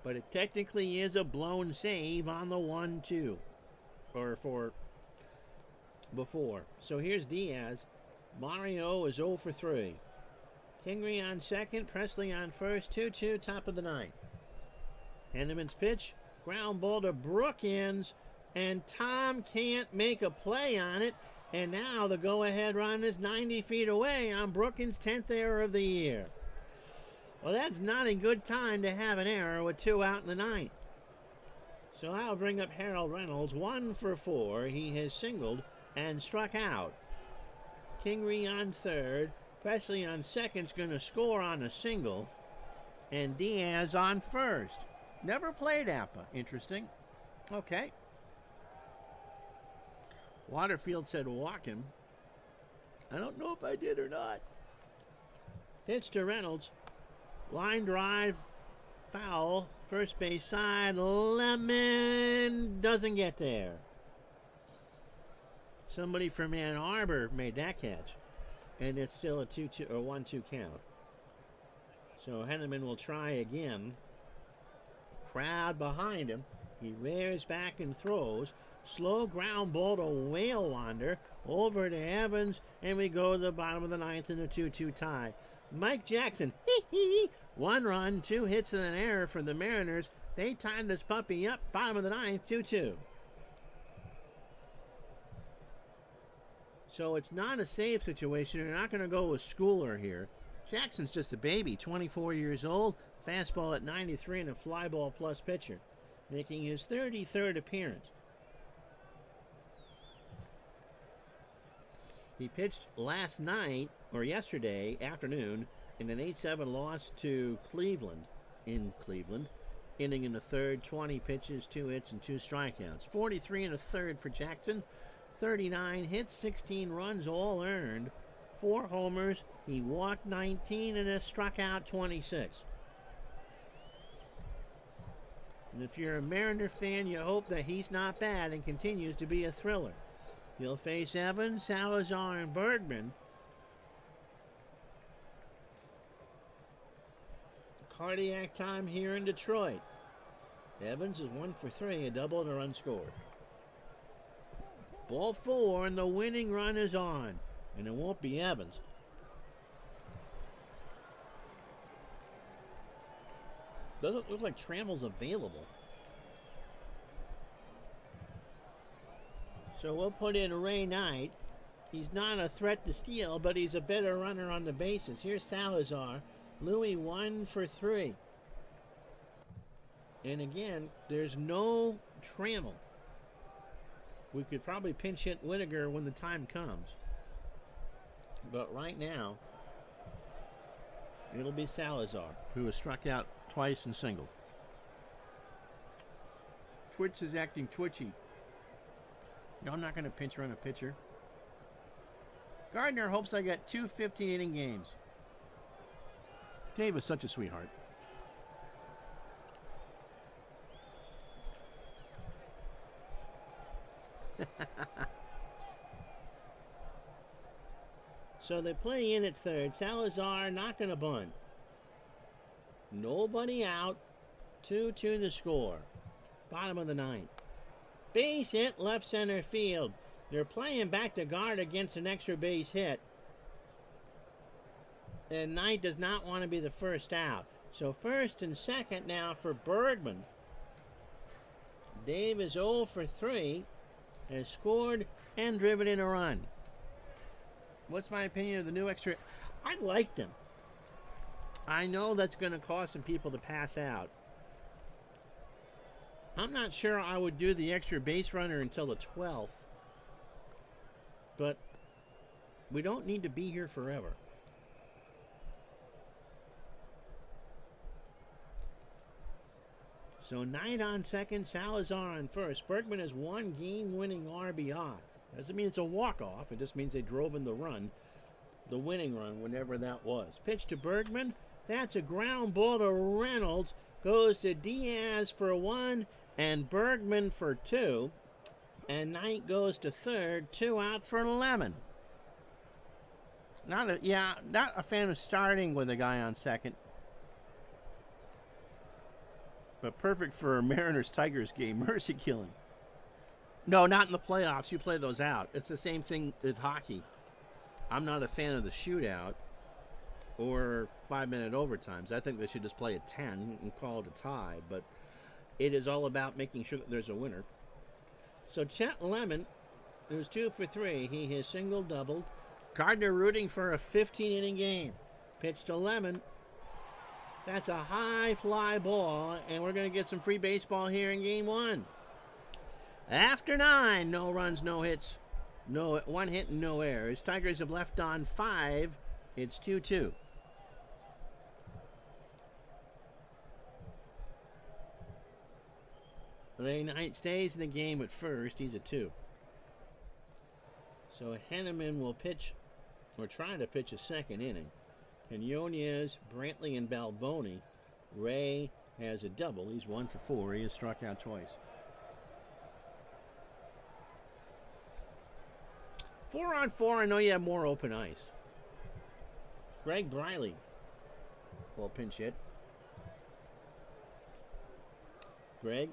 But it technically is a blown save on the 1-2. Or for before. So here's Diaz. Mario is 0 for 3. Kingery on second, Presley on first, 2-2, top of the ninth. Henneman's pitch, ground ball to Brookins, and Tom can't make a play on it, and now the go-ahead run is 90 feet away on Brookins' 10th error of the year. Well, that's not a good time to have an error with 2 out in the ninth. So I'll bring up Harold Reynolds, 1 for 4. He has singled and struck out. Kingery on third, Presley on second's going to score on a single, and Diaz on first. Never played APA. Interesting. Okay. Waterfield said walk him. I don't know if I did or not. Pitch to Reynolds. Line drive. Foul. First base side. Lemon doesn't get there. Somebody from Ann Arbor made that catch. And it's still a 2-2 or 1-2 count. So Henneman will try again. Crowd behind him. He rears back and throws. Slow ground ball to Whale Wander. Over to Evans. And we go to the bottom of the ninth in the 2-2 tie. Mike Jackson. 1 run, 2 hits and an error for the Mariners. They tied this puppy up. Bottom of the ninth, 2-2. So it's not a save situation. You're not going to go with Schooler here. Jackson's just a baby, 24 years old, fastball at 93 and a fly ball plus pitcher, making his 33rd appearance. He pitched last night, or yesterday afternoon, in an 8-7 loss to Cleveland, inning in the third, 20 pitches, 2 hits, and 2 strikeouts. 43 and a third for Jackson. 39 hits, 16 runs, all earned. 4 homers. He walked 19 and has struck out 26. And if you're a Mariner fan, you hope that he's not bad and continues to be a thriller. He'll face Evans, Salazar, and Bergman. Cardiac time here in Detroit. Evans is 1 for 3, a double and a run scored. Ball 4, and the winning run is on. And it won't be Evans. Doesn't look like Trammell's available. So we'll put in Ray Knight. He's not a threat to steal, but he's a better runner on the bases. Here's Salazar. Louis 1 for 3. And again, there's no Trammell. We could probably pinch hit Whittaker when the time comes. But right now, it'll be Salazar, who has struck out twice and singled. Twitch is acting twitchy. No, I'm not going to pinch run a pitcher. Gardner hopes I got 2 15-inning games. Dave is such a sweetheart. So they play in at third. Salazar not going to bunt. Nobody out. 2-2 the score. Bottom of the ninth. Base hit left center field. They're playing back to guard against an extra base hit. And Knight does not want to be the first out. So first and second now for Bergman. Dave is 0 for 3. Has scored and driven in a run. What's my opinion of the new extra? I like them. I know that's going to cause some people to pass out. I'm not sure I would do the extra base runner until the 12th. But we don't need to be here forever. So Knight on second, Salazar on first. Bergman has one game-winning RBI. Doesn't mean it's a walk-off. It just means they drove in the run, the winning run, whenever that was. Pitch to Bergman. That's a ground ball to Reynolds. Goes to Diaz for 1 and Bergman for 2. And Knight goes to third. 2 out for Lemon. Not a fan of starting with a guy on second. But perfect for a Mariners-Tigers game. Mercy killing. No, not in the playoffs. You play those out. It's the same thing with hockey. I'm not a fan of the shootout or 5-minute overtimes. I think they should just play a 10 and call it a tie. But it is all about making sure that there's a winner. So Chet Lemon, who's 2 for 3, he has single-doubled. Gardner rooting for a 15-inning game. Pitch to Lemon. That's a high fly ball, and we're going to get some free baseball here in game 1. After 9, no runs, no hits, no 1 hit and no errors. Tigers have left on 5. It's 2-2. Ray Knight stays in the game at first. He's a 2. So Henneman will pitch, or try to pitch a second inning. Quinones, Brantley, and Balboni. Ray has a double. He's 1 for 4. He has struck out twice. 4-on-4, I know you have more open ice. Greg Briley will pinch hit. Greg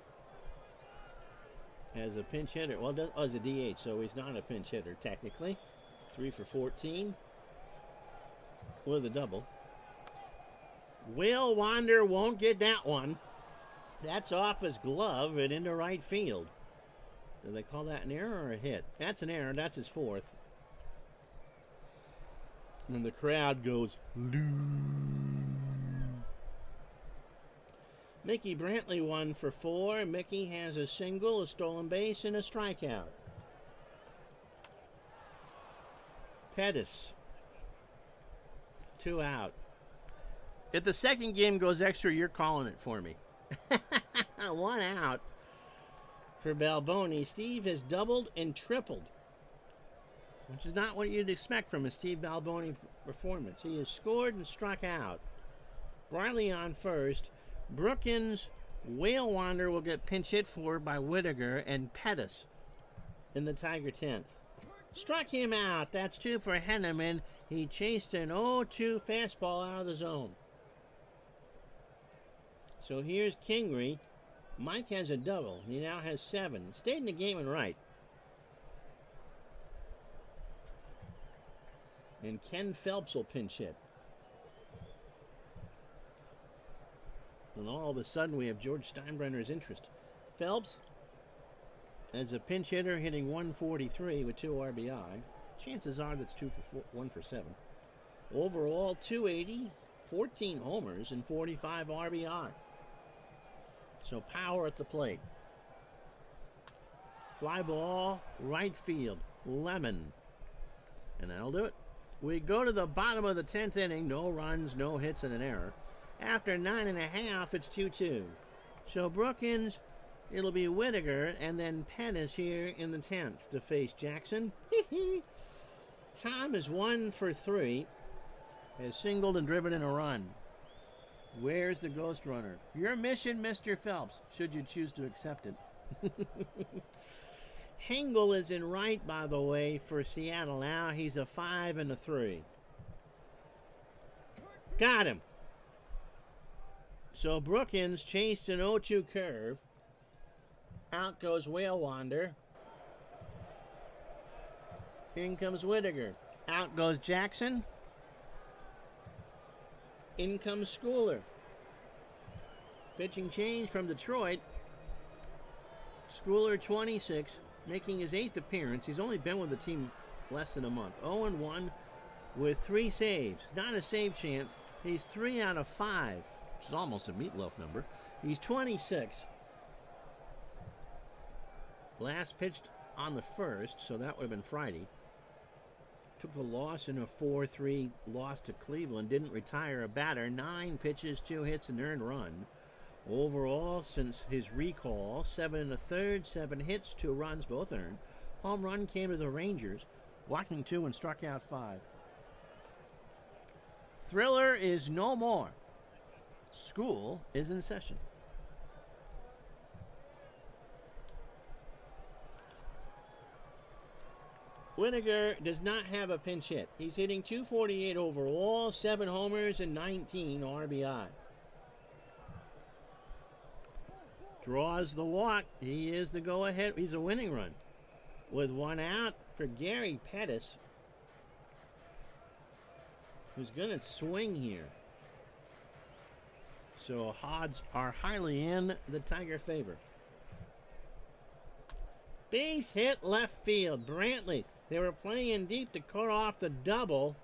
has a pinch hitter. Well, as a DH, so he's not a pinch hitter technically. 3 for 14 with a double. Will Wander won't get that one. That's off his glove and into right field. Do they call that an error or a hit? That's an error. That's his 4th. And the crowd goes, Loo. Mickey Brantley 1 for 4. Mickey has a single, a stolen base, and a strikeout. Pettis, 2 out. If the second game goes extra, you're calling it for me. 1 out for Balboni. Steve has doubled and tripled, which is not what you'd expect from a Steve Balboni performance. He has scored and struck out. Briley on first. Brookins, Whale Wander will get pinch hit for by Whittaker, and Pettis in the Tiger 10th. Struck him out. That's 2 for Henneman. He chased an 0-2 fastball out of the zone. So here's Kingery. Mike has a double. He now has 7. Stayed in the game and right. And Ken Phelps will pinch hit. And all of a sudden we have George Steinbrenner's interest. Phelps, as a pinch hitter, hitting 143 with 2 RBI. Chances are that's 1 for 7. Overall, 280, 14 homers, and 45 RBI. So power at the plate. Fly ball, right field, Lemon. And that'll do it. We go to the bottom of the 10th inning. No runs, no hits, and an error. After 9.5, it's 2-2. So Brookins, it'll be Whittaker, and then Pettis here in the 10th to face Jackson. Tom is 1 for 3. Has singled and driven in a run. Where's the ghost runner? Your mission, Mr. Phelps, should you choose to accept it. Hengel is in right, by the way, for Seattle now. He's a 5 and a 3. Got him. So Brookins chased an 0-2 curve. Out goes Whale Wander. In comes Whittaker. Out goes Jackson. In comes Schooler. Pitching change from Detroit. Schooler, 26, making his 8th appearance. He's only been with the team less than a month. 0-1 with 3 saves. Not a save chance. He's 3 out of 5, which is almost a meatloaf number. He's 26. Last pitched on the 1st, so that would have been Friday. Took the loss in a 4-3 loss to Cleveland. Didn't retire a batter. 9 pitches, 2 hits, an earned run. Overall, since his recall, 7 1/3, 7 hits, 2 runs, both earned. Home run came to the Rangers, walking 2 and struck out 5. Thriller is no more. School is in session. Whittaker does not have a pinch hit. He's hitting .248 overall, 7 homers, and 19 RBI. Draws the walk. He is the go-ahead. He's a winning run. With 1 out for Gary Pettis, who's going to swing here. So odds are highly in the Tiger favor. Base hit left field. Brantley. They were playing deep to cut off the double.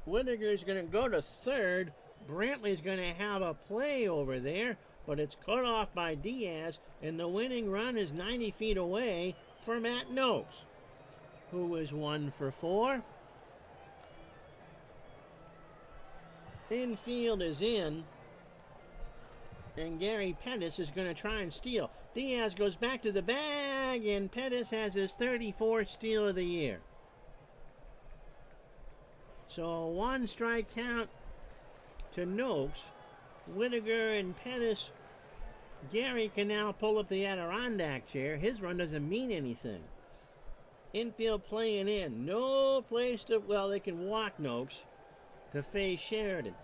Whittaker's going to go to third. Brantley's going to have a play over there, but it's cut off by Diaz, and the winning run is 90 feet away for Matt Noakes, who is 1 for 4. Infield is in, and Gary Pettis is going to try and steal. Diaz goes back to the bag, and Pettis has his 34th steal of the year. So a 1 strike count to Noakes. Whittaker and Pettis. Gary can now pull up the Adirondack chair. His run doesn't mean anything. Infield playing in. No place to, well, they can walk Noakes to face Sheridan.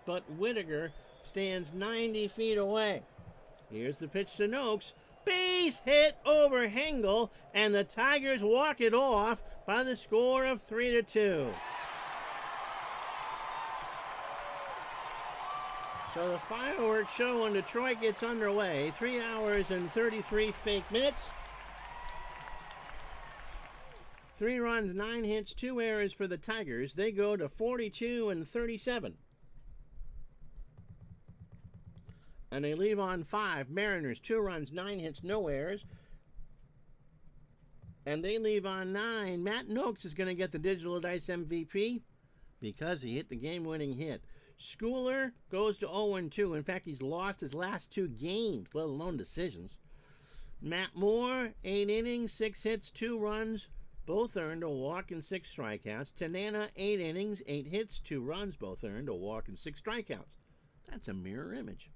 But Whittaker stands 90 feet away. Here's the pitch to Noakes. Base hit over Hengel, and the Tigers walk it off by the score of 3-2. So the fireworks show in Detroit gets underway. 3 hours and 33 fake minutes. 3 runs, 9 hits, 2 errors for the Tigers. They go to 42-37. And they leave on 5. Mariners, 2 runs, 9 hits, no errors. And they leave on 9. Matt Noakes is going to get the Digital Dice MVP because he hit the game-winning hit. Schooler goes to 0-2. In fact, he's lost his last 2 games, let alone decisions. Matt Moore, 8 innings, 6 hits, 2 runs, both earned, a walk and 6 strikeouts. Tanana, 8 innings, 8 hits, 2 runs, both earned, a walk and 6 strikeouts. That's a mirror image.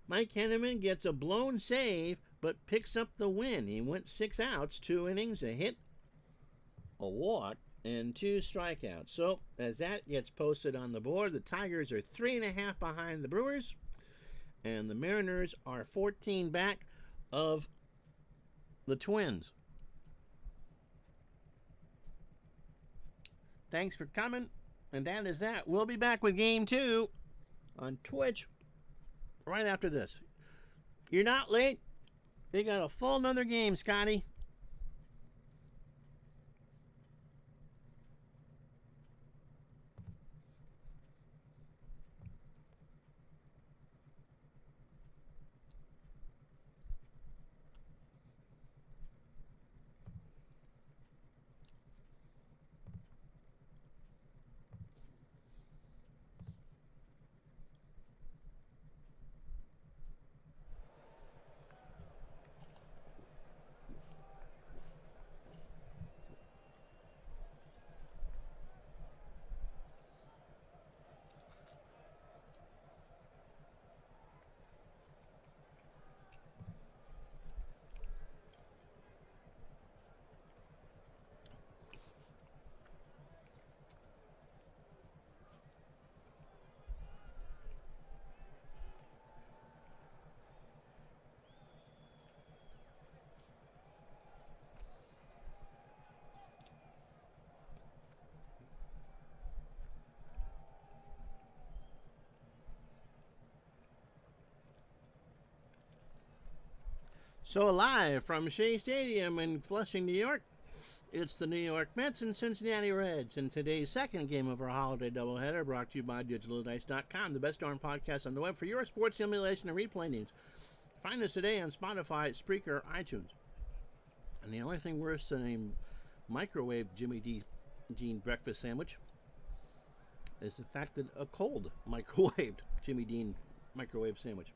Mike Henneman gets a blown save, but picks up the win. He went 6 outs, 2 innings, a hit, a walk, and 2 strikeouts. So, as that gets posted on the board, the Tigers are 3.5 behind the Brewers, and the Mariners are 14 back of the Twins. Thanks for coming, and that is that. We'll be back with Game 2 on Twitch right after this. You're not late. They got a full another game, Scotty. So live from Shea Stadium in Flushing, New York, it's the New York Mets and Cincinnati Reds in today's second game of our holiday doubleheader, brought to you by DigitalDice.com, the best darn podcast on the web for your sports simulation and replay needs. Find us today on Spotify, Spreaker, iTunes. And the only thing worse than a microwave Jimmy Dean breakfast sandwich is the fact that a cold microwaved Jimmy Dean microwave sandwich.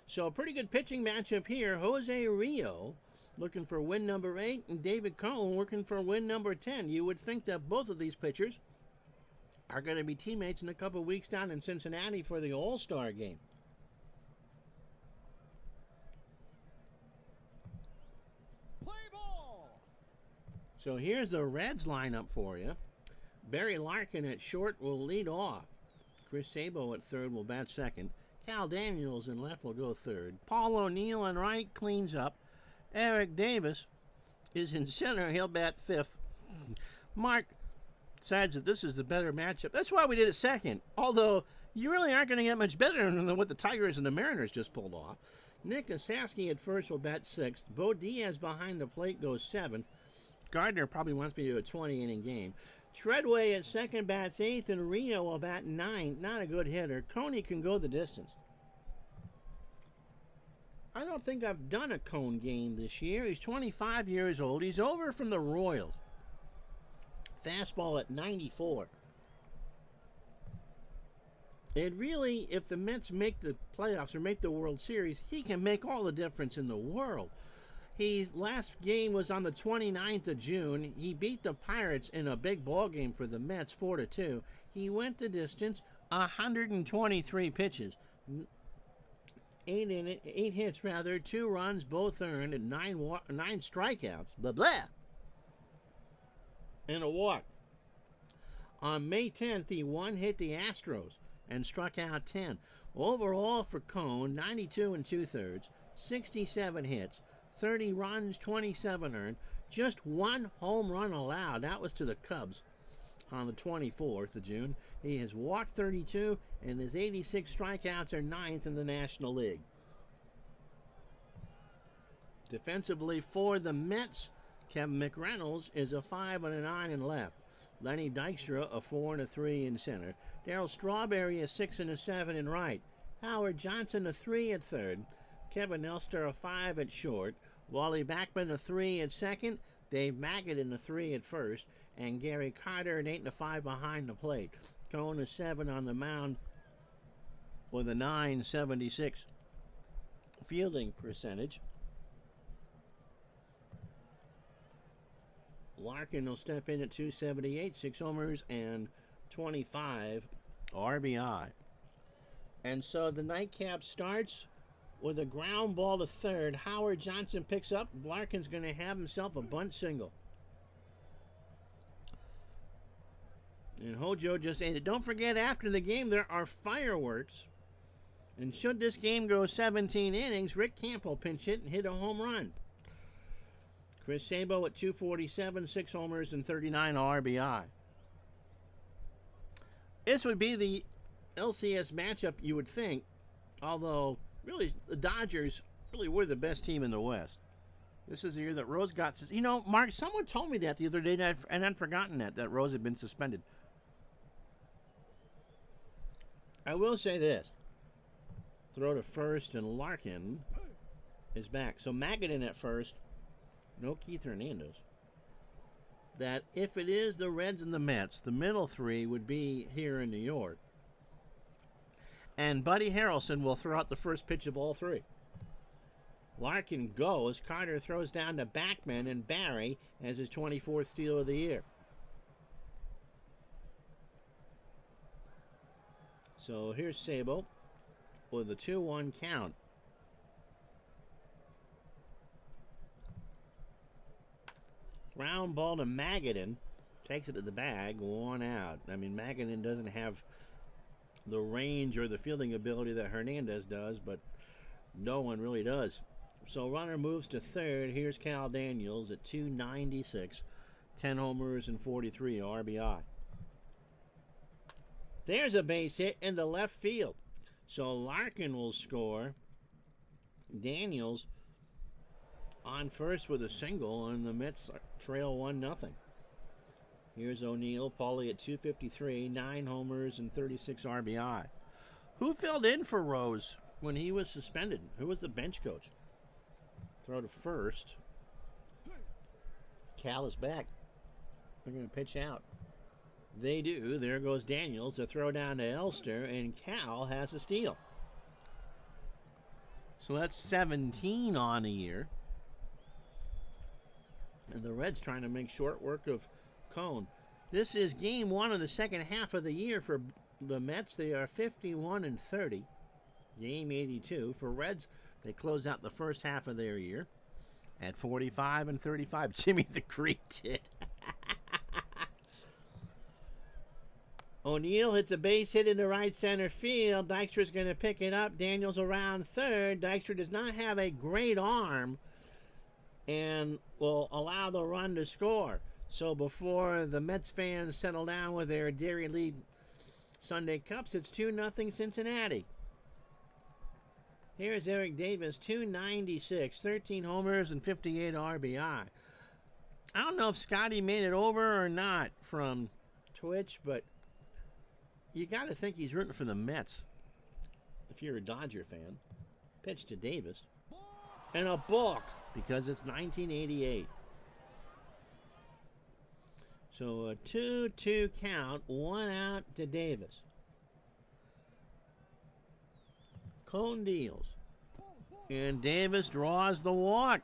So a pretty good pitching matchup here. Jose Rio looking for win number 8 and David Cone looking for win number 10. You would think that both of these pitchers are going to be teammates in a couple of weeks down in Cincinnati for the All-Star game. Play ball. So here's the Reds lineup for you. Barry Larkin at short will lead off. Chris Sabo at third will bat second. Cal Daniels in left will go third. Paul O'Neill in right cleans up. Eric Davis is in center. He'll bat fifth. Mark decides that this is the better matchup. That's why we did it second. Although you really aren't going to get much better than what the Tigers and the Mariners just pulled off. Nick Osaski at first will bat sixth. Bo Diaz behind the plate goes seventh. Gardner probably wants me to do a 20-inning game. Treadway at second bats eighth, and Rio will bat ninth. Not a good hitter. Coney can go the distance. I don't think I've done a Cone game this year. He's 25 years old. He's over from the Royals. Fastball at 94. And really, if the Mets make the playoffs or make the World Series, he can make all the difference in the world. His last game was on the 29th of June. He beat the Pirates in a big ball game for the Mets, 4-2. He went the distance, 123 pitches. 8 hits, 2 runs, both earned, and 9 strikeouts. Blah, blah. And a walk. On May 10th, he hit the Astros and struck out 10. Overall for Cone, 92 2/3, 67 hits. 30 runs, 27 earned, just 1 home run allowed. That was to the Cubs on the 24th of June. He has walked 32, and his 86 strikeouts are 9th in the National League. Defensively for the Mets, Kevin McReynolds is a 5-9 in left. Lenny Dykstra a 4-3 in center. Darryl Strawberry a 6-7 in right. Howard Johnson a 3 at third. Kevin Elster a 5 at short, Wally Backman a 3 at second, Dave Magadan a 3 at first, and Gary Carter an 8 5 behind the plate. Cone a 7 on the mound with a .976 fielding percentage. Larkin will step in at .278, 6 homers and 25 RBI. And so the nightcap starts with a ground ball to third. Howard Johnson picks up. Larkin's going to have himself a bunt single. And Hojo just ended. Don't forget, after the game, there are fireworks. And should this game go 17 innings, Rick Camp will pinch hit and hit a home run. Chris Sabo at .247, 6 homers and 39 RBI. This would be the LCS matchup, you would think, although really, the Dodgers really were the best team in the West. This is the year that Rose got... You know, Mark, someone told me that the other day, and I'd forgotten that Rose had been suspended. I will say this. Throw to first, and Larkin is back. So Magadan at first. No Keith Hernandez. That if it is the Reds and the Mets, the middle three would be here in New York. And Buddy Harrelson will throw out the first pitch of all three. Larkin goes. Carter throws down to Backman, and Barry has his 24th steal of the year. So here's Sabo with a 2-1 count. Ground ball to Magadan. Takes it to the bag. 1 out. I mean, Magadan doesn't have the range or the fielding ability that Hernandez does, but no one really does. So runner moves to third. Here's Cal Daniels at .296, 10 homers and 43 RBI. There's a base hit into left field. So Larkin will score. Daniels on first with a single, and the Mets trail 1-0. Here's O'Neill, Paulie at 253, 9 homers and 36 RBI. Who filled in for Rose when he was suspended? Who was the bench coach? Throw to first. Cal is back. They're going to pitch out. They do. There goes Daniels. A throw down to Elster, and Cal has a steal. So that's 17 on a year. And the Reds trying to make short work of Cone. This is game 1 of the second half of the year for the Mets. They are 51-30. Game 82. For Reds, they close out the first half of their year at 45-35. Jimmy the Greek did. O'Neill hits a base hit into right center field. Dykstra's going to pick it up. Daniels around third. Dykstra does not have a great arm and will allow the run to score. So before the Mets fans settle down with their Dairy Lead Sunday Cups, it's 2-0 Cincinnati. Here's Eric Davis, 296, 13 homers and 58 RBI. I don't know if Scotty made it over or not from Twitch, but you got to think he's rooting for the Mets if you're a Dodger fan. Pitch to Davis. And a balk because it's 1988. So a 2-2 count, 1 out to Davis. Cone deals. And Davis draws the walk.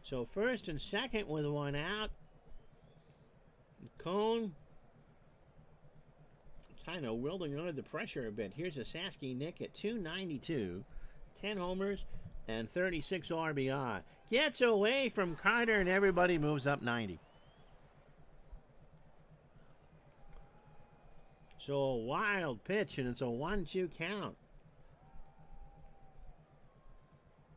So first and second with 1 out. Cone kind of wielding under the pressure a bit. Here's a Sasky Nick at 292, 10 homers and 36 RBI. Gets away from Carter and everybody moves up 90. So a wild pitch and it's a 1-2 count.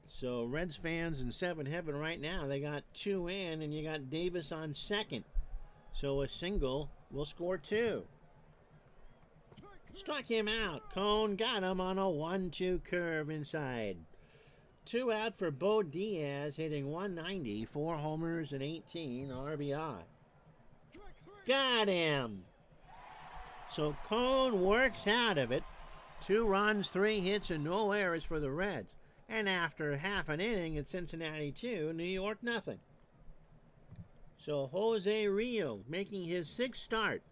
So Reds fans in 7 heaven right now, they got 2 in and you got Davis on second. So a single will score 2. Struck him out. Cone got him on a 1-2 curve inside. 2 out for Bo Diaz, hitting 190, 4 homers and 18 RBI. Got him. So Cone works out of it. 2 runs, 3 hits, and no errors for the Reds. And after half an inning, it's Cincinnati 2, New York nothing. So Jose Rio making his 6th start.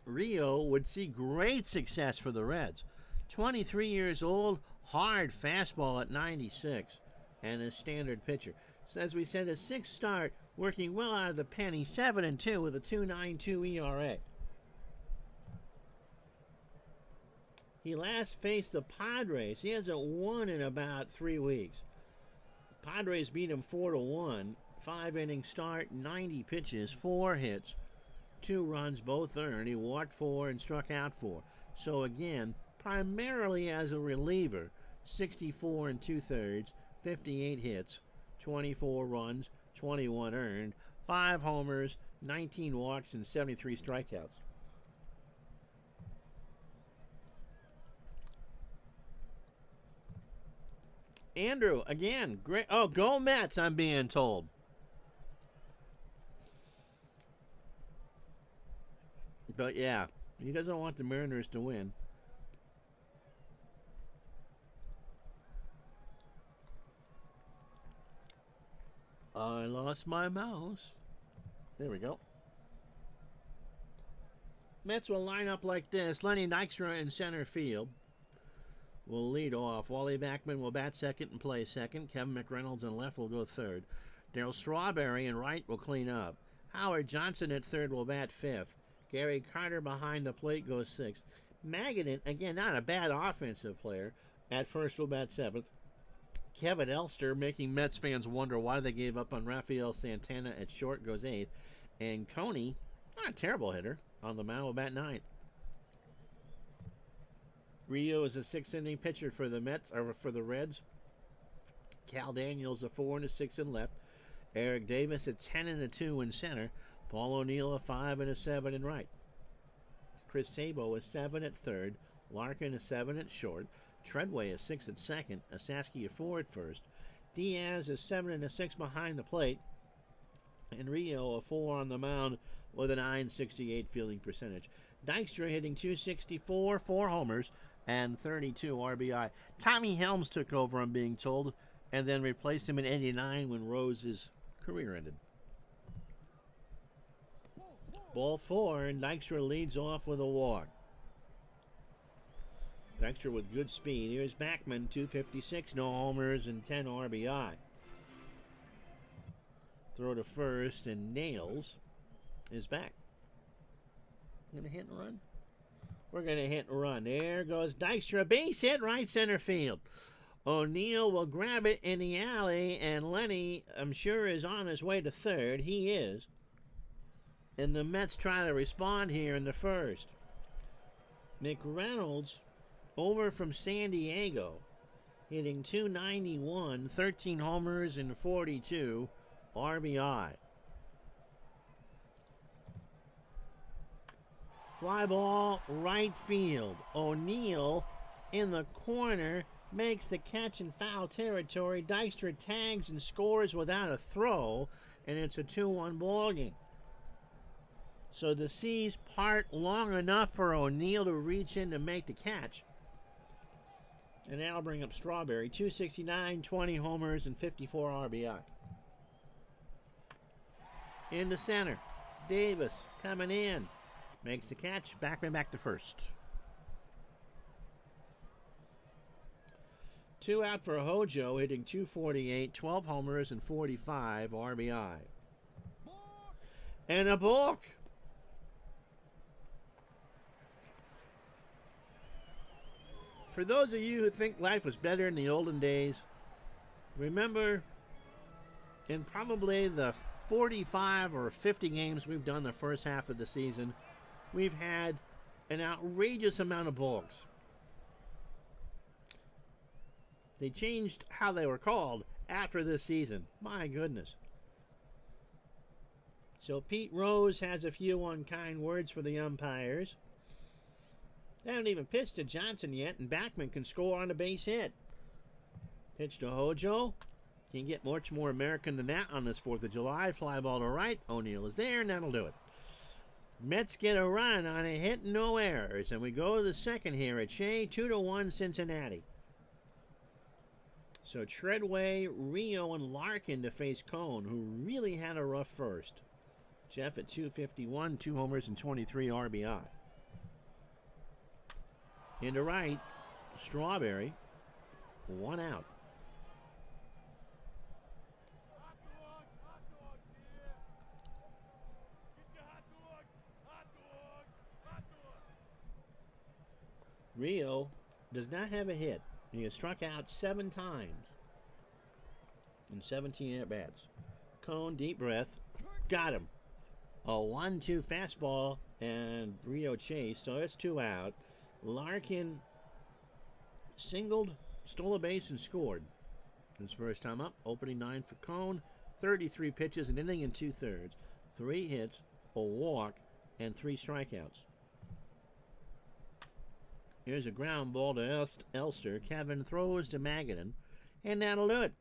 Rio would see great success for the Reds. 23 years old, hard fastball at 96, and a standard pitcher. So as we said, a 6th start, working well out of the pen. He's 7-2 with a 2.92 ERA. He last faced the Padres. He hasn't won in about 3 weeks. Padres beat him 4-1. 5-inning start, 90 pitches, 4 hits, 2 runs, both earned. He walked 4 and struck out 4. So again, primarily as a reliever, 64 2/3, 58 hits, 24 runs, 21 earned, 5 homers, 19 walks, and 73 strikeouts. Andrew, again, great. Oh, go Mets, I'm being told. But yeah, he doesn't want the Mariners to win. I lost my mouse. There we go. Mets will line up like this. Lenny Dykstra in center field will lead off. Wally Backman will bat second and play second. Kevin McReynolds in left will go third. Darryl Strawberry in right will clean up. Howard Johnson at third will bat fifth. Gary Carter behind the plate goes sixth. Magadan, again, not a bad offensive player, at first will bat seventh. Kevin Elster, making Mets fans wonder why they gave up on Rafael Santana at short, goes eighth. And Coney, not a terrible hitter, on the mound will bat ninth. Rio is a 6th-inning pitcher for the Mets, or for the Reds. Cal Daniels a 4 and a 6 in left. Eric Davis a 10 and a 2 in center. Paul O'Neill a 5 and a 7 in right. Chris Sabo a 7 at third. Larkin a 7 at short. Treadway is 6 at second. Asaski at 4 at first. Diaz is 7 and a 6 behind the plate. And Rio a 4 on the mound with a .968 fielding percentage. Dykstra hitting .264, 4 homers, and 32 RBI. Tommy Helms took over, I'm being told, and then replaced him in '89 when Rose's career ended. Ball 4, and Dykstra leads off with a walk. Dykstra with good speed. Here's Backman, .256, no homers, and 10 RBI. Throw to first, and Nails is back. Gonna hit and run? We're gonna hit and run. There goes Dykstra. Base hit, right center field. O'Neill will grab it in the alley, and Lenny, I'm sure, is on his way to third. He is. And the Mets try to respond here in the first. McReynolds over from San Diego, hitting .291, 13 homers and 42 RBI. Fly ball, right field. O'Neill in the corner makes the catch in foul territory. Dykstra tags and scores without a throw, and it's a 2-1 ball game. So the C's part long enough for O'Neill to reach in to make the catch. And that'll bring up Strawberry, .269, 20 homers, and 54 RBI. Into center. Davis coming in. Makes the catch. Backman back to first. 2 out for Hojo, hitting .248, 12 homers, and 45 RBI. And a balk. For those of you who think life was better in the olden days, remember in probably the 45 or 50 games we've done the first half of the season, we've had an outrageous amount of balks. They changed how they were called after this season. My goodness. So Pete Rose has a few unkind words for the umpires. They haven't even pitched to Johnson yet, and Backman can score on a base hit. Pitch to Hojo. Can't get much more American than that on this 4th of July. Fly ball to right. O'Neill is there, and that'll do it. Mets get a run on a hit, no errors. And we go to the second here at Shea, 2-1 Cincinnati. So Treadway, Rio, and Larkin to face Cone, who really had a rough first. Jeff at .251, 2 homers, and 23 RBI. Into right, Strawberry, 1 out. Rio does not have a hit. He has struck out 7 times in 17 at-bats. Cone, deep breath, got him. A 1-2 fastball, and Rio chased, so it's 2 out. Larkin singled, stole a base, and scored. His first time up, opening 9 for Cone, 33 pitches, an inning and 2/3, 3 hits, a walk, and 3 strikeouts. Here's a ground ball to Elster. Kevin throws to Magadan, and that'll do it.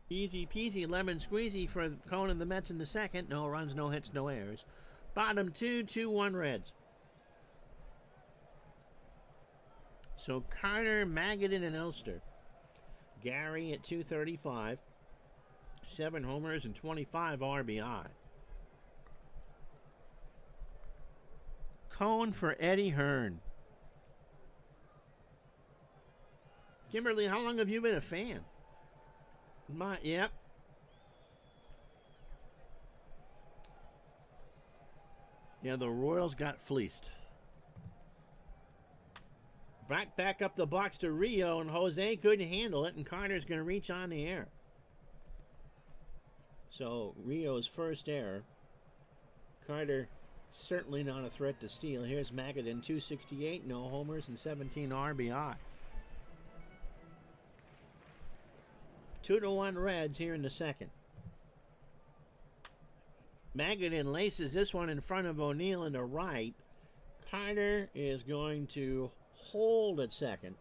Easy peasy lemon squeezy for Cone and the Mets in the second. No runs, no hits, no errors. Bottom 2, 2-1 Reds. So Carter, Magadan, and Elster. Gary at .235. 7 homers and 25 RBI. Cone for Eddie Hearn. Kimberly, how long have you been a fan? Yep. Yeah, the Royals got fleeced. Back up the box to Rio, and Jose couldn't handle it, and Carter's going to reach on the air. So Rio's first error. Carter certainly not a threat to steal. Here's Magadan, .268, no homers, and 17 RBI. 2-1 Reds here in the second. Magadan laces this one in front of O'Neill in the right. Carter is going to hold at second.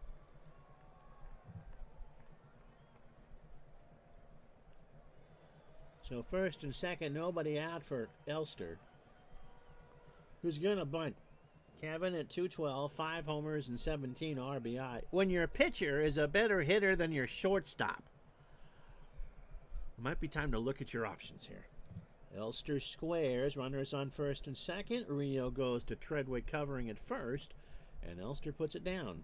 So first and second, nobody out for Elster, who's going to bunt. Kevin at 212, 5 homers and 17 RBI. When your pitcher is a better hitter than your shortstop, it might be time to look at your options here. Elster squares, runners on first and second. Rio goes to Treadway covering at first, and Elster puts it down.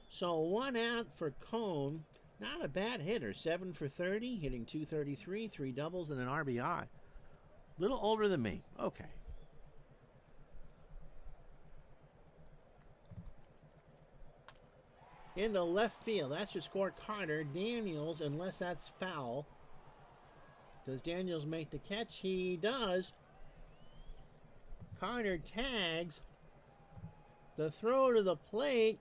So 1 out for Cone. Not a bad hitter, 7 for 30, hitting .233, 3 doubles and an RBI. Little older than me. Okay. Into left field. That should score Carter. Daniels, unless that's foul. Does Daniels make the catch? He does. Carter tags. The throw to the plate.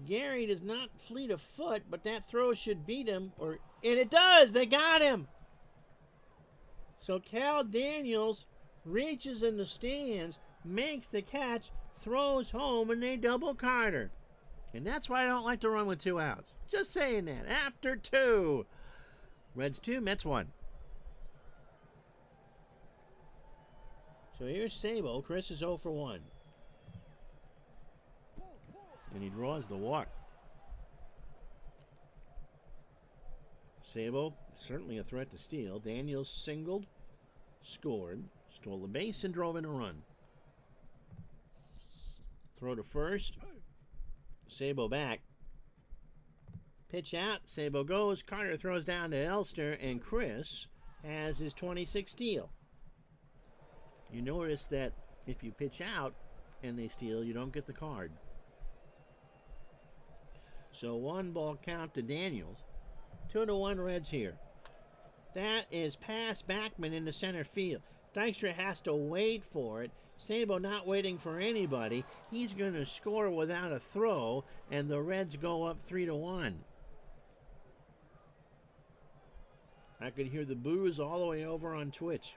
Gary does not fleet of foot, but that throw should beat him. And it does! They got him! So Cal Daniels reaches in the stands, makes the catch, throws home, and they double Carter. And that's why I don't like to run with 2 outs. Just saying that. After 2. Reds 2, Mets 1. So here's Sabo. Chris is 0 for 1. And he draws the walk. Sabo, certainly a threat to steal. Daniels singled, scored, stole the base, and drove in a run. Throw to first. Sabo back. Pitch out. Sabo goes. Carter throws down to Elster, and Chris has his 26th steal. You notice that if you pitch out and they steal, you don't get the card. So 1 ball count to Daniels. 2-1 Reds here. That is past Backman into center field. Dykstra has to wait for it. Sabo not waiting for anybody. He's going to score without a throw, and the Reds go up 3-1. I could hear the boos all the way over on Twitch.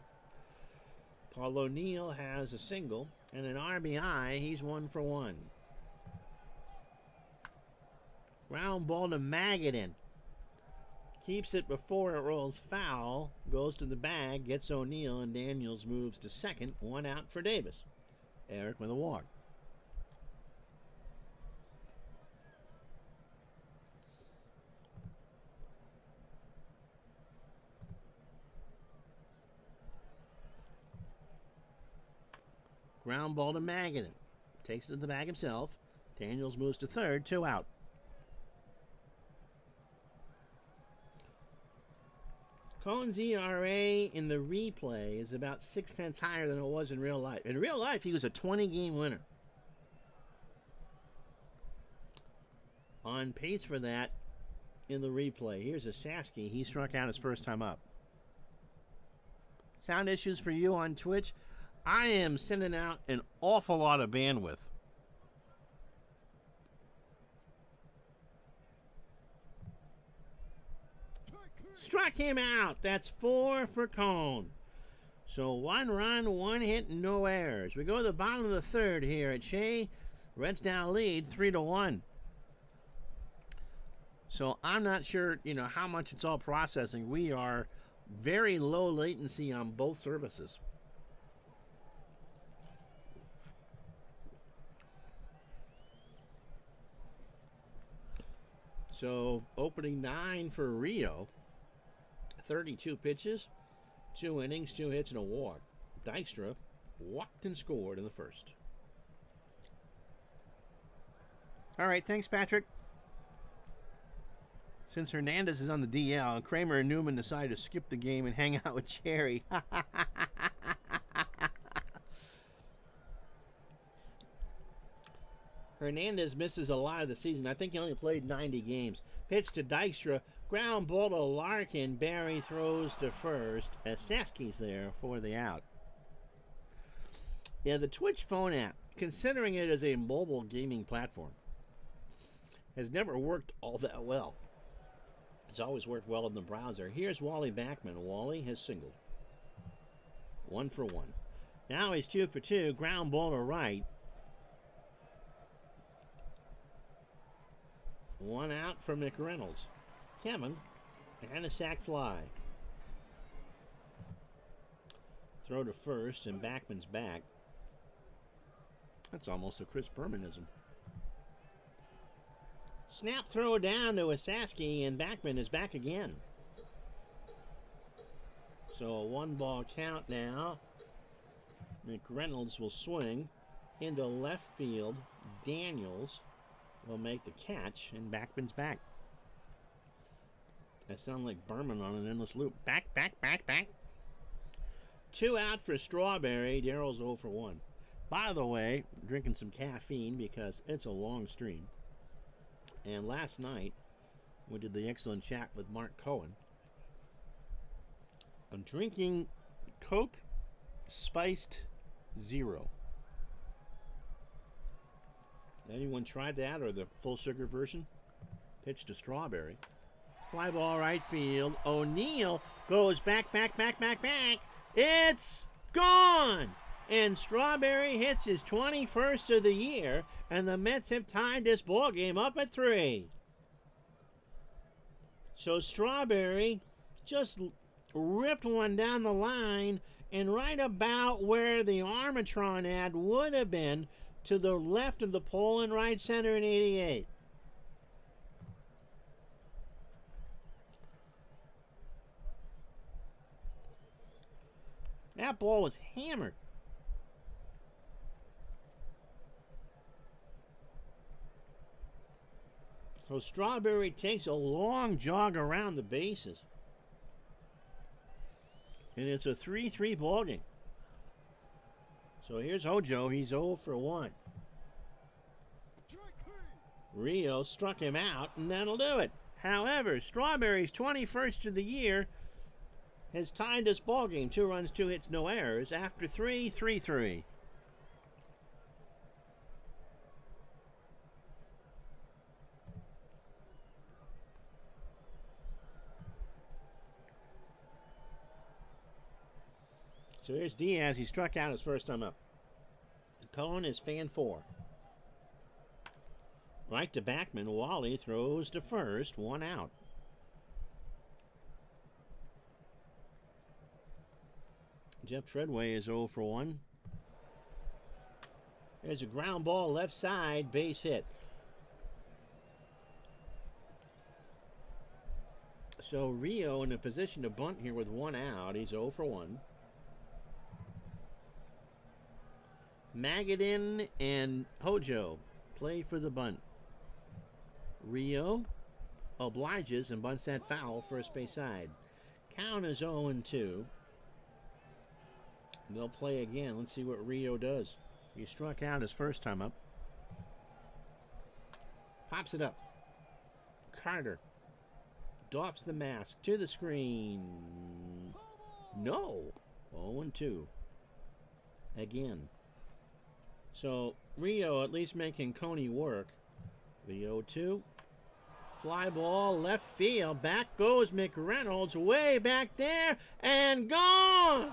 Paul O'Neill has a single and an RBI. He's 1 for 1. Ground ball to Magadan. Keeps it before it rolls foul. Goes to the bag, gets O'Neill, and Daniels moves to second. 1 out for Davis. Eric with a walk. Ground ball to Magadan. Takes it to the bag himself. Daniels moves to third. 2 out. Cohen's ERA in the replay is about 0.6 higher than it was in real life. In real life, he was a 20-game winner. On pace for that in the replay. Here's a Sasky. He struck out his first time up. Sound issues for you on Twitch? I am sending out an awful lot of bandwidth. Struck him out. That's 4 for Cone. So 1 run, 1 hit, no errors. We go to the bottom of the third here at Shea. Reds now lead 3-1. So I'm not sure, how much it's all processing. We are very low latency on both services. So opening 9 for Rio. 32 pitches, 2 innings, 2 hits, and a walk. Dykstra walked and scored in the first. All right, thanks, Patrick. Since Hernandez is on the DL, Kramer and Newman decided to skip the game and hang out with Cherry. Hernandez misses a lot of the season. I think he only played 90 games. Pitch to Dykstra. Ground ball to Larkin. Barry throws to first as Sasky's there for the out. Yeah, the Twitch phone app, considering it as a mobile gaming platform, has never worked all that well. It's always worked well in the browser. Here's Wally Backman. Wally has singled. 1 for 1. Now he's 2 for 2. Ground ball to right. One out for McReynolds. Kevin, and a sac fly. Throw to first, and Backman's back. That's almost a Chris Bermanism. Snap throw down to Asaski, and Backman is back again. So a 1-ball count now. McReynolds will swing into left field. Daniels will make the catch, and Backman's back. I sound like Berman on an endless loop. Back. 2 out for Strawberry. Darrell's 0 for 1. By the way, drinking some caffeine because it's a long stream. And last night, we did the excellent chat with Mark Cohen. I'm drinking Coke Spiced Zero. Anyone tried that or the full sugar version? Pitch to Strawberry. Fly ball right field. O'Neill goes back. It's gone! And Strawberry hits his 21st of the year, and the Mets have tied this ball game up at 3. So Strawberry just ripped one down the line, and right about where the Armatron ad would have been, to the left of the pole in right center in 88. That ball was hammered. So Strawberry takes a long jog around the bases. And it's a 3-3 ball game. So here's Hojo. He's 0 for 1. Rio struck him out, and that'll do it. However, Strawberry's 21st of the year has tied this ball game. 2 runs, 2 hits, no errors. After 3-3. So here's Diaz. He struck out his first time up. Cohen is fan 4. Right to Backman. Wally throws to first. 1 out. Jeff Treadway is 0 for 1. There's a ground ball left side. Base hit. So Rio in a position to bunt here with 1 out. He's 0 for 1. Magadan and Hojo play for the bunt. Rio obliges and bunts that foul first base side. Count is 0-2. They'll play again. Let's see what Rio does. He struck out his first time up. Pops it up. Carter doffs the mask to the screen. No. 0-2. Again. So Rio at least making Coney work. The 0-2. Fly ball left field. Back goes McReynolds way back there and gone.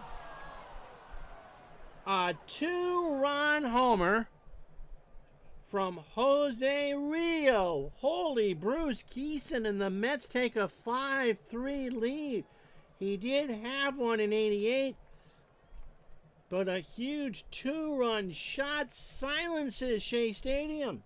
A 2-run homer from Jose Rio. Holy Bruce Keeson, and the Mets take a 5-3 lead. He did have one in 88. But a huge 2-run shot silences Shea Stadium.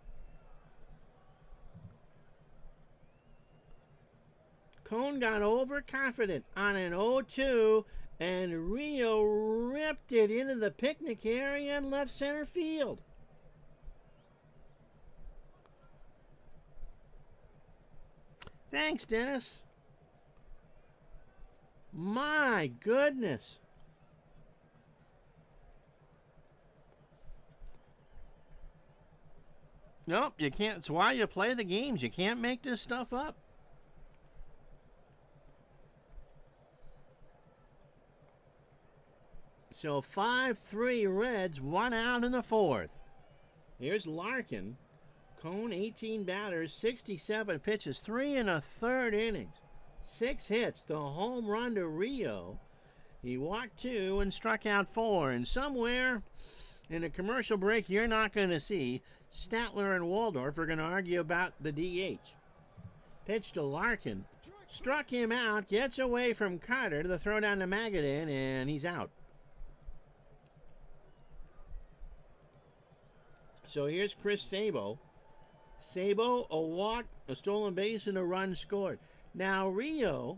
Cone got overconfident on an 0-2, and Rio ripped it into the picnic area in left center field. Thanks, Dennis. My goodness. Nope, you can't. It's why you play the games. You can't make this stuff up. So 5-3 Reds, 1 out in the 4th. Here's Larkin. Cone, 18 batters, 67 pitches, 3 1/3 innings, 6 hits, the home run to Rio. He walked 2 and struck out 4. And somewhere in a commercial break you're not going to see, Statler and Waldorf are going to argue about the DH. Pitch to Larkin. Struck him out. Gets away from Carter. The throw down to Magadan, and he's out. So here's Chris Sabo. Sabo, a walk, a stolen base, and a run scored. Now Rio,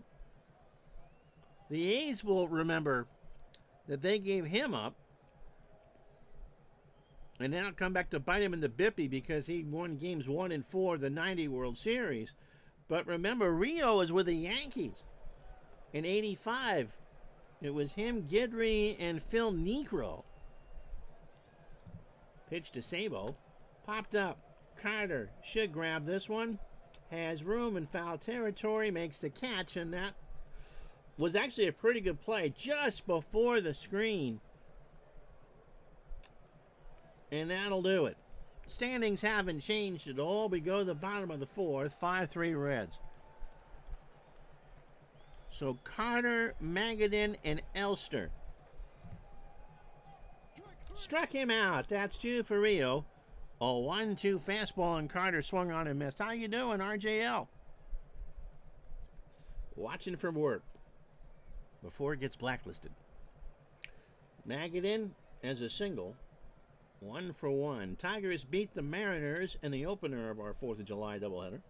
the A's will remember that they gave him up. And now come back to bite him in the bippy because he won games 1 and 4 of the '90 World Series. But remember, Rio was with the Yankees in '85. It was him, Guidry, and Phil Niekro. Pitch to Sabo. Popped up. Carter should grab this one. Has room in foul territory. Makes the catch, and that was actually a pretty good play just before the screen. And that'll do it. Standings haven't changed at all. We go to the bottom of the fourth. 5-3 Reds. So Carter, Magadan, and Elster. Struck him out. That's 2 for Rio. A 1-2 fastball, and Carter swung on and missed. How you doing, RJL? Watching from work before it gets blacklisted. Magadan as a single. 1 for 1. Tigers beat the Mariners in the opener of our 4th of July doubleheader.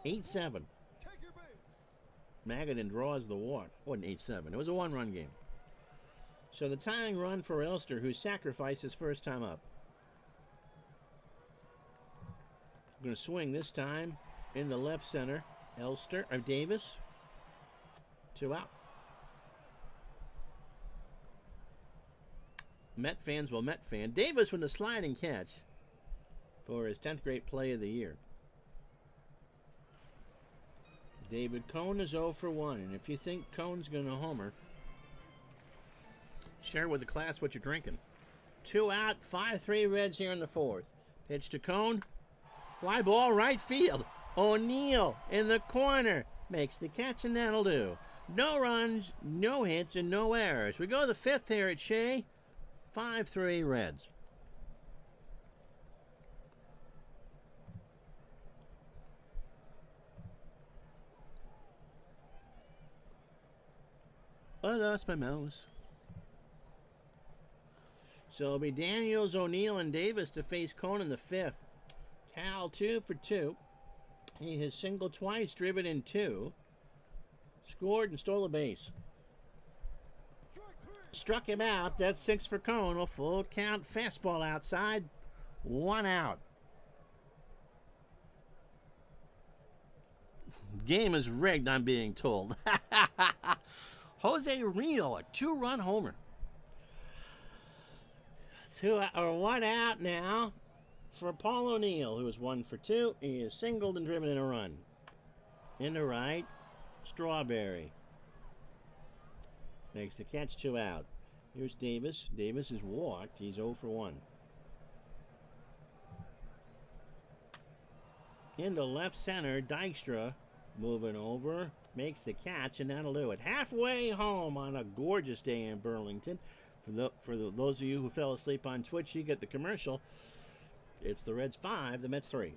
8-7. Magadan draws the walk. It wasn't 8-7. It was a 1-run game. So the tying run for Elster, who sacrificed his first time up. Going to swing this time in the left center. Elster, or Davis. 2 out. Met fans will Met fan. Davis with a sliding catch for his 10th grade play of the year. David Cone is 0 for 1. And if you think Cone's going to homer, share with the class what you're drinking. 2 out, 5-3 Reds here in the 4th. Pitch to Cone. Fly ball right field. O'Neill in the corner. Makes the catch, and that'll do. No runs, no hits, and no errors. We go to the 5th here at Shea. 5-3 Reds. I lost my mouse. So it'll be Daniels, O'Neill, and Davis to face Cone in the 5th. Cal 2 for 2. He has singled twice, driven in 2. Scored and stole a base. Struck him out. That's 6 for Cone. A full count fastball outside. 1 out. Game is rigged, I'm being told. Jose Rio, a 2-run homer. 1 out now for Paul O'Neill, who is 1 for 2. He is singled and driven in a run. In the right, Strawberry. Makes the catch, 2 out. Here's Davis. Davis is walked. He's 0 for 1. Into left center, Dykstra moving over. Makes the catch, and that'll do it. Halfway home on a gorgeous day in Burlington. For those of you who fell asleep on Twitch, you get the commercial. It's the Reds 5, the Mets 3.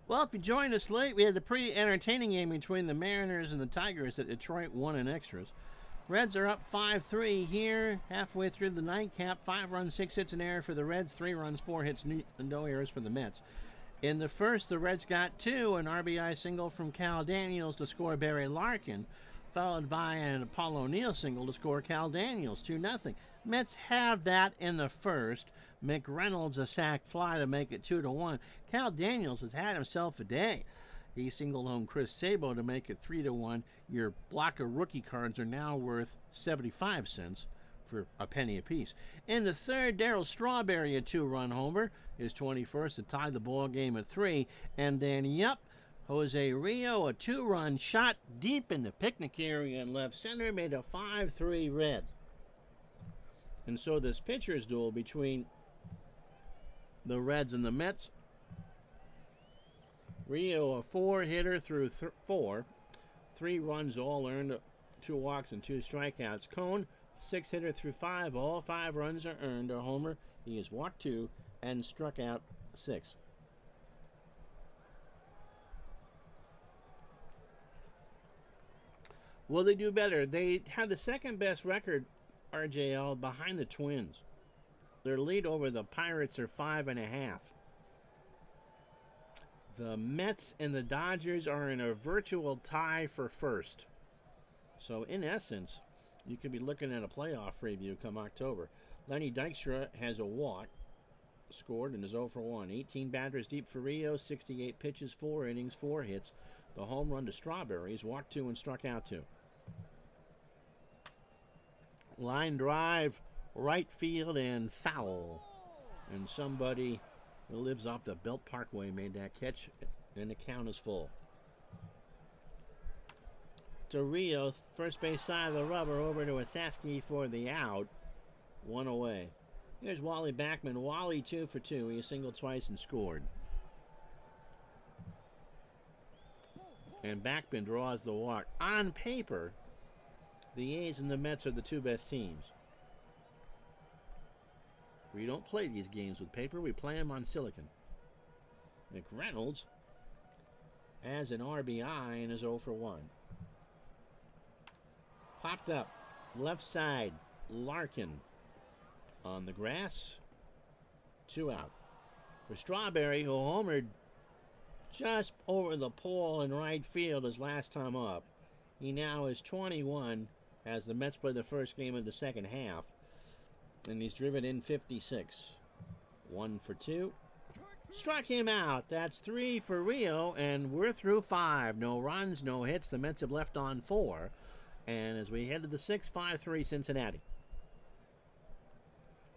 Well, if you joined us late, we had a pretty entertaining game between the Mariners and the Tigers at Detroit, 1 in extras. Reds are up 5-3 here, halfway through the nightcap. 5 runs, 6 hits, and error for the Reds. 3 runs, 4 hits, no errors for the Mets. In the first, the Reds got 2, an RBI single from Cal Daniels to score Barry Larkin, followed by an Paul O'Neill single to score Cal Daniels, 2-0. Mets have that in the first. McReynolds a sac fly to make it 2-1. Cal Daniels has had himself a day. He singled home Chris Sabo to make it 3-1. Your block of rookie cards are now worth 75 cents for a penny apiece. In the third, Darryl Strawberry, a 2-run homer, his 21st, to tie the ball game at 3. And then, Jose Rio, a 2-run shot deep in the picnic area in left center, made a 5-3 Reds. And so this pitcher's duel between the Reds and the Mets. Rio, a 4-hitter through 4. 3 runs all earned, 2 walks and 2 strikeouts. Cone, 6-hitter through 5. All 5 runs are earned. A homer. He has walked 2 and struck out 6. Will they do better? They have the second best record, RJL, behind the Twins. Their lead over the Pirates are 5.5. The Mets and the Dodgers are in a virtual tie for first. So, in essence, you could be looking at a playoff preview come October. Lenny Dykstra has a walk, scored, and is 0 for 1. 18 batters deep for Rio, 68 pitches, 4 innings, 4 hits. The home run to Strawberries, walked 2 and struck out 2. Line drive, right field, and foul. And somebody who lives off the Belt Parkway made that catch, and the count is full. To Rio, first base side of the rubber, over to Asaski for the out. 1 away. Here's Wally Backman. Wally 2 for 2. He singled twice and scored. And Backman draws the walk. On paper, the A's and the Mets are the 2 best teams. We don't play these games with paper. We play them on silicon. McReynolds has an RBI and is 0 for 1. Popped up. Left side. Larkin on the grass. 2 out. For Strawberry, who homered just over the pole in right field his last time up. He now is 21 as the Mets play the first game of the second half. And he's driven in 56. 1 for 2. Struck him out. That's 3 for Rio, and we're through 5. No runs, no hits. The Mets have left on 4. And as we head to the 6th, 5-3 Cincinnati.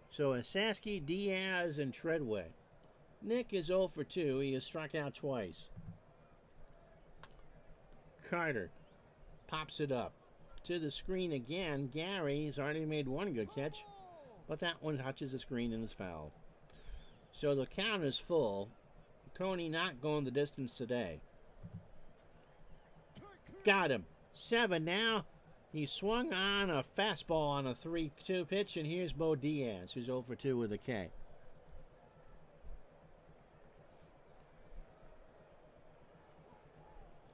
So Asaski, Diaz, and Treadway. Nick is 0 for 2. He has struck out twice. Carter pops it up. To the screen again. Gary's already made 1 good catch, but that one touches the screen and is fouled. So the count is full. Coney not going the distance today. Got him. 7 now. He swung on a fastball on a 3-2 pitch, and here's Bo Diaz, who's 0 for 2 with a K.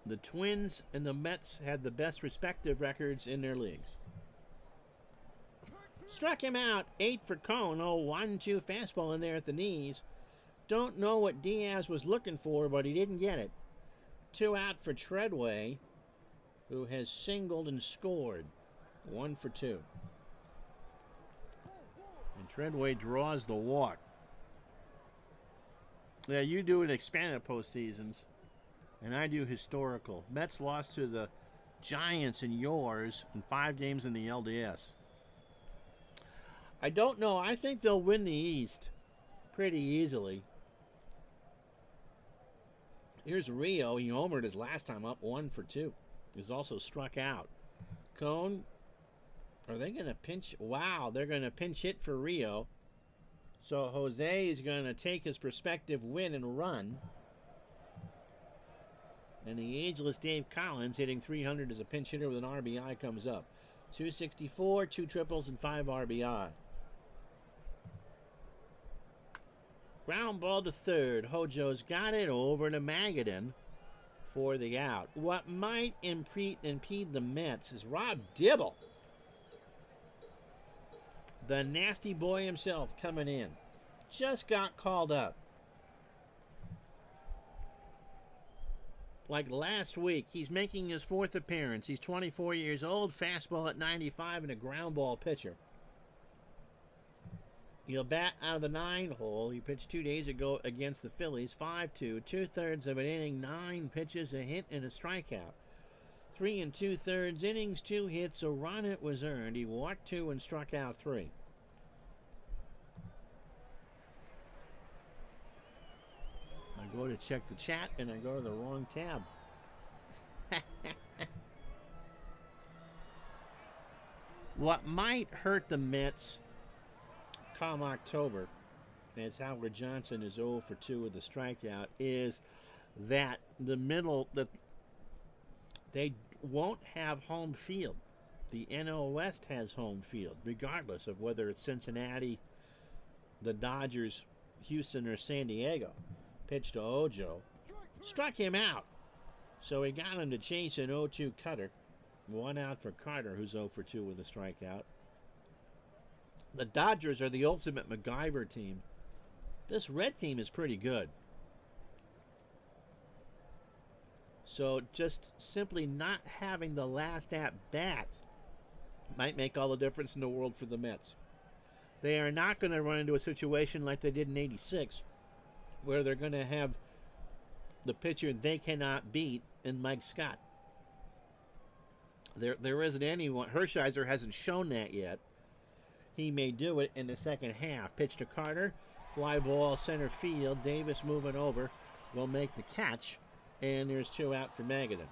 The Twins and the Mets had the best respective records in their leagues. Struck him out. 8 for Cone. 1-2 fastball in there at the knees. Don't know what Diaz was looking for, but he didn't get it. 2 out for Treadway, who has singled and scored. 1 for 2. And Treadway draws the walk. Yeah, you do it expanded postseasons, and I do historical. Mets lost to the Giants and yours in 5 games in the LDS. I don't know. I think they'll win the East pretty easily. Here's Rio. He homered his last time up, 1 for 2. He's also struck out. Cone, are they going to pinch? Wow, they're going to pinch hit for Rio. So Jose is going to take his prospective win and run. And the ageless Dave Collins, hitting 300 as a pinch hitter with an RBI, comes up. 264, 2 triples, and 5 RBI. Ground ball to third. Hojo's got it over to Magadan for the out. What might impede the Mets is Rob Dibble, the nasty boy himself, coming in. Just got called up. Like last week, he's making his 4th appearance. He's 24 years old, fastball at 95, and a ground ball pitcher. He'll bat out of the 9 hole. He pitched 2 days ago against the Phillies, 5-2, 2/3 of an inning, 9 pitches, a hit, and a strikeout. 3 2/3 innings, 2 hits, a run it was earned. He walked 2 and struck out 3. I go to check the chat and I go to the wrong tab. What might hurt the Mets come October, as Howard Johnson is 0 for 2 with the strikeout, is that that they won't have home field. The NL West has home field, regardless of whether it's Cincinnati, the Dodgers, Houston, or San Diego. Pitch to Ojo, struck him out. So he got him to chase an 0-2 cutter. 1 out for Carter, who's 0 for 2 with a strikeout. The Dodgers are the ultimate MacGyver team. This red team is pretty good. So just simply not having the last at bat might make all the difference in the world for the Mets. They are not going to run into a situation like they did in '86, where they're going to have the pitcher they cannot beat in Mike Scott. There isn't anyone. Hershiser hasn't shown that yet. He may do it in the second half. Pitch to Carter. Fly ball center field. Davis moving over. Will make the catch. And there's 2 out for Magadan.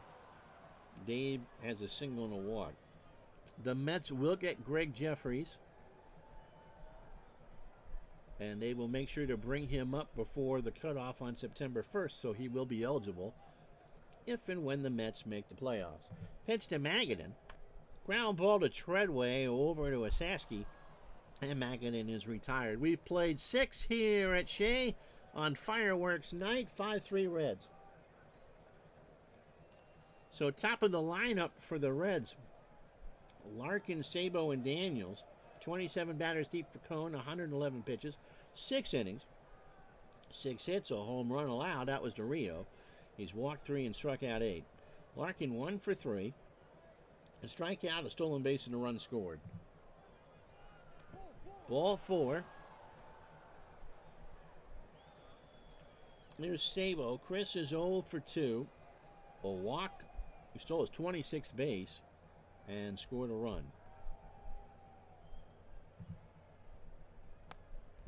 Dave has a single and a walk. The Mets will get Greg Jeffries. And they will make sure to bring him up before the cutoff on September 1st, so he will be eligible if and when the Mets make the playoffs. Pitch to Magadan. Ground ball to Treadway over to Asaski. And Magadan is retired. We've played 6 here at Shea on fireworks night, 5-3 Reds. So top of the lineup for the Reds, Larkin, Sabo, and Daniels. 27 batters deep for Cone, 111 pitches, 6 innings, 6 hits, a home run allowed. That was to Rio. He's walked 3 and struck out 8. Larkin 1 for 3. A strikeout, a stolen base, and a run scored. Ball 4. There's Sabo. Chris is 0 for 2. A walk. He stole his 26th base and scored a run.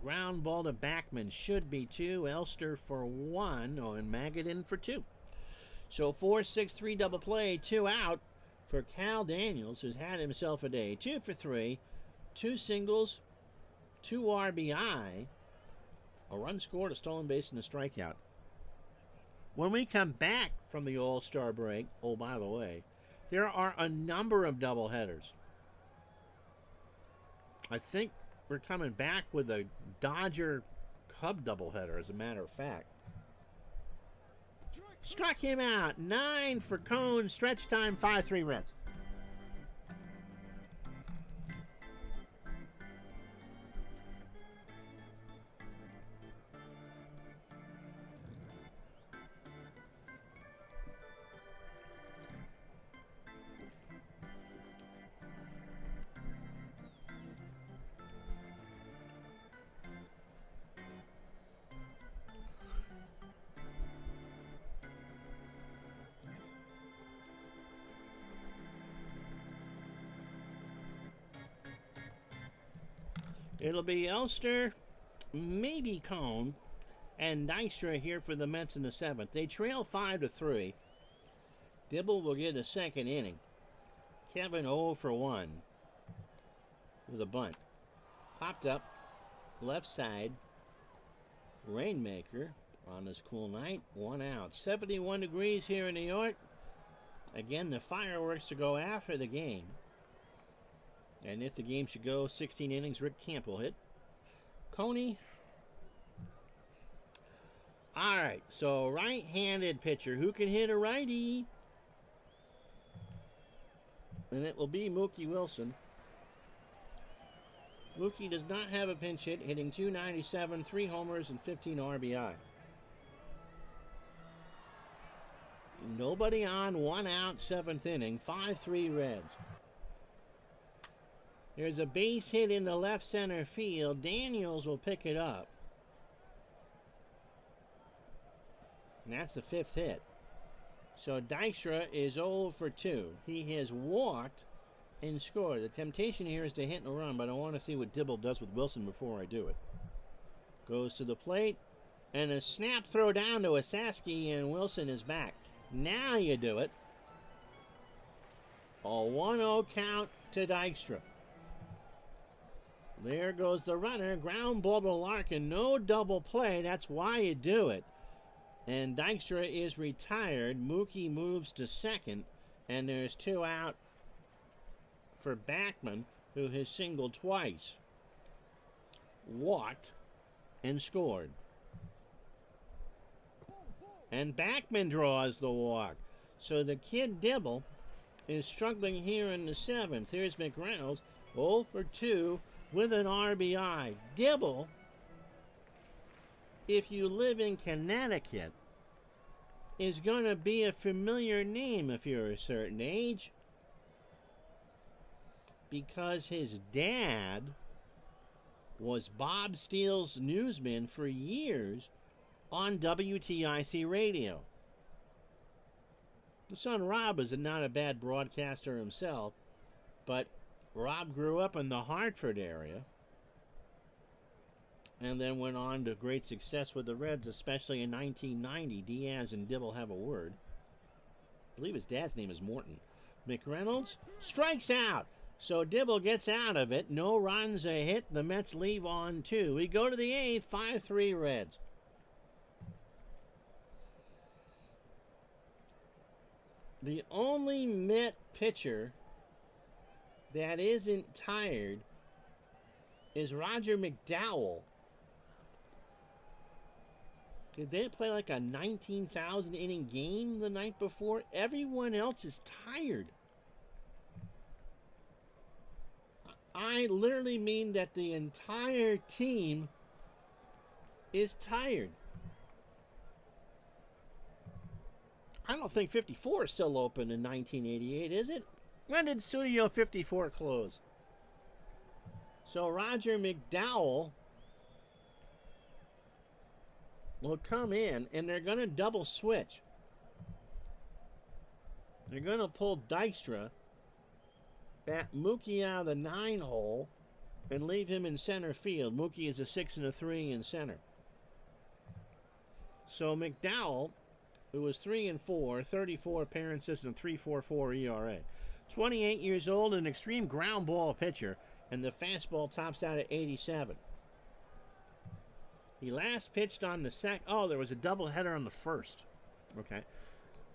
Ground ball to Backman should be 2. Elster for 1. Oh, and Magadan for 2. So 4-6-3 double play. 2 out for Cal Daniels, who's had himself a day. 2 for 3. 2 singles. 2 RBI. A run scored, a stolen base, and a strikeout. When we come back from the All-Star break, oh, by the way, there are a number of doubleheaders. I think we're coming back with a Dodger-Cub doubleheader, as a matter of fact. Struck him out. 9 for Cone. Stretch time, 5-3 Reds. It'll be Elster, maybe Cone, and Dykstra here for the Mets in the 7th. They trail 5-3. Dibble will get a second inning. Kevin 0 for 1 with a bunt. Popped up, left side. Rainmaker on this cool night. 1 out. 71 degrees here in New York. Again, the fireworks to go after the game. And if the game should go 16 innings, Rick Camp will hit. Coney. All right, so right-handed pitcher. Who can hit a righty? And it will be Mookie Wilson. Mookie does not have a pinch hit, hitting .297, 3 homers, and 15 RBI. Nobody on, 1 out, 7th inning, 5-3 Reds. There's a base hit in the left center field. Daniels will pick it up. And that's the 5th hit. So Dykstra is 0 for 2. He has walked and scored. The temptation here is to hit and run, but I want to see what Dibble does with Wilson before I do it. Goes to the plate, and a snap throw down to Asaski, and Wilson is back. Now you do it. A 1-0 count to Dykstra. There goes the runner. Ground ball to Larkin. No double play. That's why you do it. And Dykstra is retired. Mookie moves to second. And there's 2 out for Backman, who has singled twice. Walked and scored. And Backman draws the walk. So the kid Dibble is struggling here in the 7th. Here's McReynolds, 0 for 2 with an RBI. Dibble, if you live in Connecticut, is going to be a familiar name if you're a certain age, because his dad was Bob Steele's newsman for years on WTIC radio. The son Rob is not a bad broadcaster himself, but Rob grew up in the Hartford area and then went on to great success with the Reds, especially in 1990. Diaz and Dibble have a word. I believe his dad's name is Morton. McReynolds strikes out. So Dibble gets out of it. No runs, a hit. The Mets leave on 2. We go to the 8th, 5-3 Reds. The only Met pitcher that isn't tired is Roger McDowell. Did they play like a 19,000 inning game the night before? Everyone else is tired. I literally mean that the entire team is tired. I don't think 54 is still open in 1988, is it? When did Studio 54 close? So Roger McDowell will come in, and they're going to double switch. They're going to pull Dykstra, bat Mookie out of the 9 hole, and leave him in center field. Mookie is a 6 and a 3 in center. So McDowell, who was 3 and 4, 34 appearances and 3.44 ERA, 28 years old, an extreme ground ball pitcher, and the fastball tops out at 87. He last pitched on the second. Oh, there was a doubleheader on the first. Okay.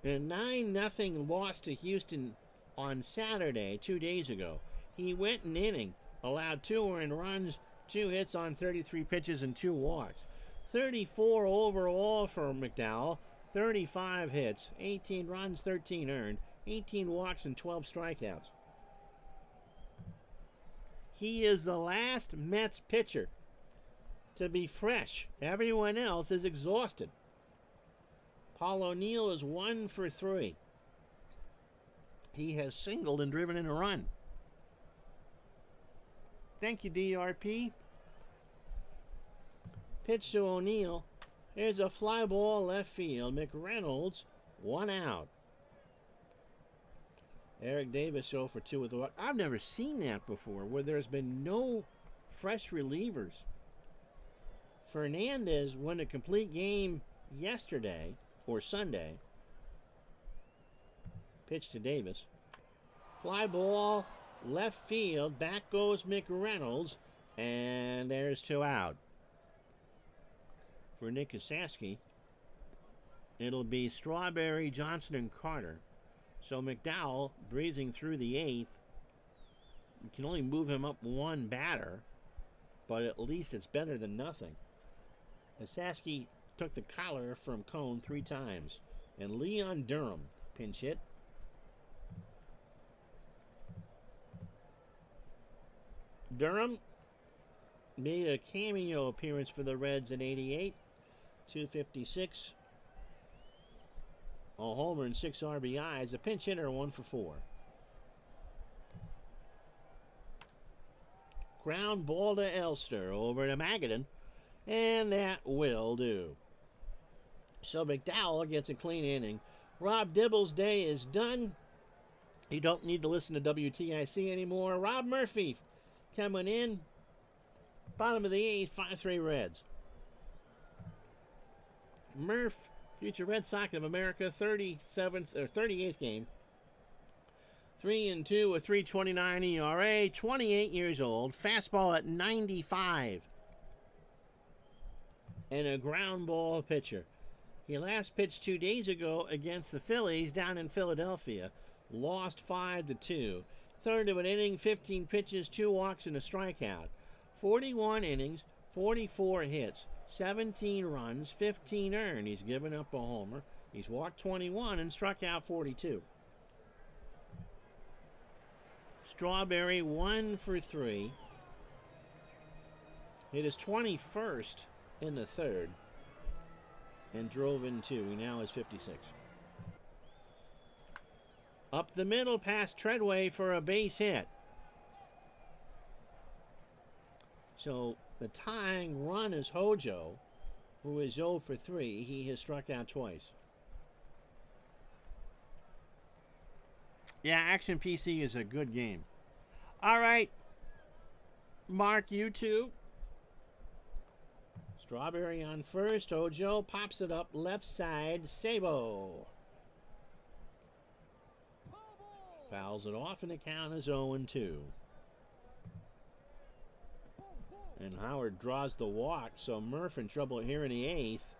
And a 9-0 loss to Houston on Saturday, 2 days ago. He went an inning, allowed 2 earned runs, 2 hits on 33 pitches, and 2 walks. 34 overall for McDowell, 35 hits, 18 runs, 13 earned, 18 walks, and 12 strikeouts. He is the last Mets pitcher to be fresh. Everyone else is exhausted. Paul O'Neill is 1 for 3. He has singled and driven in a run. Thank you, DRP. Pitch to O'Neill. There's a fly ball left field. McReynolds, 1 out. Eric Davis 0 for 2 with the walk. I've never seen that before, where there's been no fresh relievers. Fernandez won a complete game yesterday, or Sunday. Pitch to Davis. Fly ball, left field. Back goes McReynolds. And there's 2 out. For Nick Asaski, it'll be Strawberry, Johnson, and Carter. So McDowell, breezing through the 8th. You can only move him up 1 batter, but at least it's better than nothing. Asaski took the collar from Cone 3 times. And Leon Durham, pinch hit. Durham made a cameo appearance for the Reds in '88. 256. A homer and 6 RBIs. A pinch hitter, 1 for 4. Ground ball to Elster over to Magadan, and that will do. So McDowell gets a clean inning. Rob Dibble's day is done. You don't need to listen to WTIC anymore. Rob Murphy coming in. Bottom of the 8th, 5-3 Reds. Murph, future Red Sox of America, 38th game. 3-2, a 3.29 ERA, 28 years old. Fastball at 95. And a ground ball pitcher. He last pitched 2 days ago against the Phillies down in Philadelphia. Lost 5-2. Third of an inning, 15 pitches, 2 walks, and a strikeout. 41 innings, 44 hits, 17 runs, 15 earned. He's given up a homer. He's walked 21 and struck out 42. Strawberry 1 for 3. Hit his 21st in the third and drove in 2. He now is 56. Up the middle past Treadway for a base hit. So the tying run is Hojo, who is 0 for 3. He has struck out twice. Yeah, Action PC is a good game. All right, Mark, you too. Strawberry on first. Hojo pops it up left side. Sabo fouls it off, and the count is 0-2. And Howard draws the walk, so Murph in trouble here in the 8th.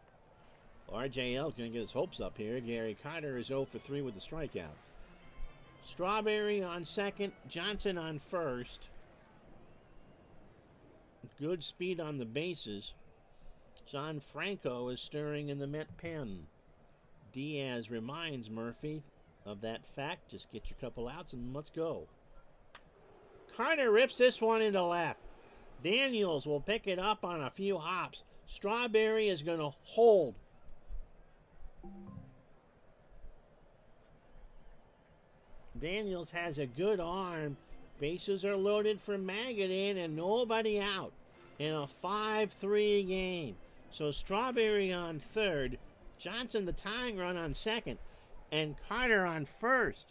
RJL can get his hopes up here. Gary Carter is 0 for 3 with the strikeout. Strawberry on second. Johnson on first. Good speed on the bases. John Franco is stirring in the Met pen. Diaz reminds Murphy of that fact. Just get your couple outs and let's go. Carter rips this one into left. Daniels will pick it up on a few hops. Strawberry is going to hold. Daniels has a good arm. Bases are loaded for Magadan and nobody out in a 5-3 game. So Strawberry on third, Johnson the tying run on second, and Carter on first.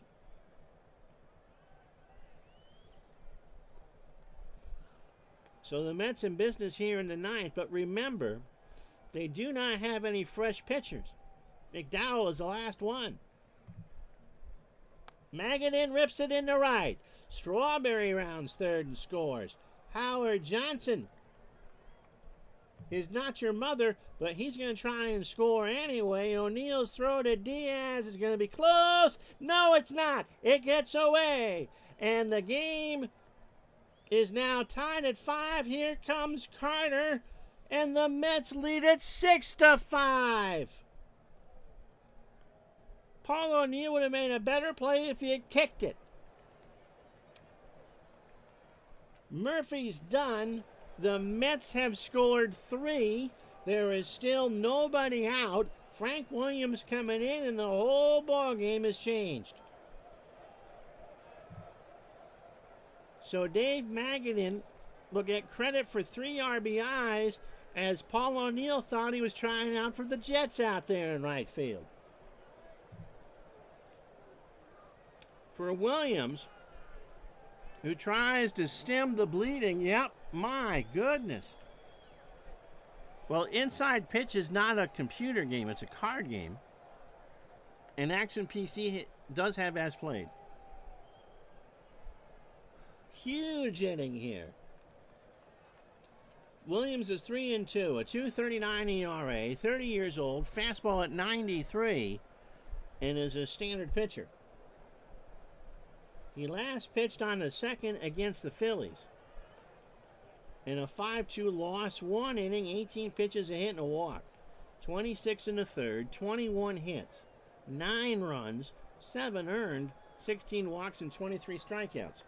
So the Mets in business here in the 9th, but remember, they do not have any fresh pitchers. McDowell is the last one. Magadan rips it into right. Strawberry rounds third and scores. Howard Johnson is not your mother, but he's going to try and score anyway. O'Neill's throw to Diaz is going to be close. No, it's not. It gets away. And the game is now tied at 5. Here comes Carter, and the Mets lead it 6-5. Paul O'Neill would have made a better play if he had kicked it. Murphy's done. The Mets have scored 3. There is still nobody out. Frank Williams coming in, and the whole ball game has changed. So Dave Magadan will get credit for 3 RBIs, as Paul O'Neill thought he was trying out for the Jets out there in right field. For Williams, who tries to stem the bleeding, yep, my goodness. Well, inside pitch is not a computer game, it's a card game. And Action PC does have as played. Huge inning here. Williams is 3-2, a 2.39 ERA, 30 years old, fastball at 93, and is a standard pitcher. He last pitched on the second against the Phillies. In a 5-2 loss, 1 inning, 18 pitches, a hit, and a walk. 26 in the third, 21 hits, 9 runs, 7 earned, 16 walks, and 23 strikeouts.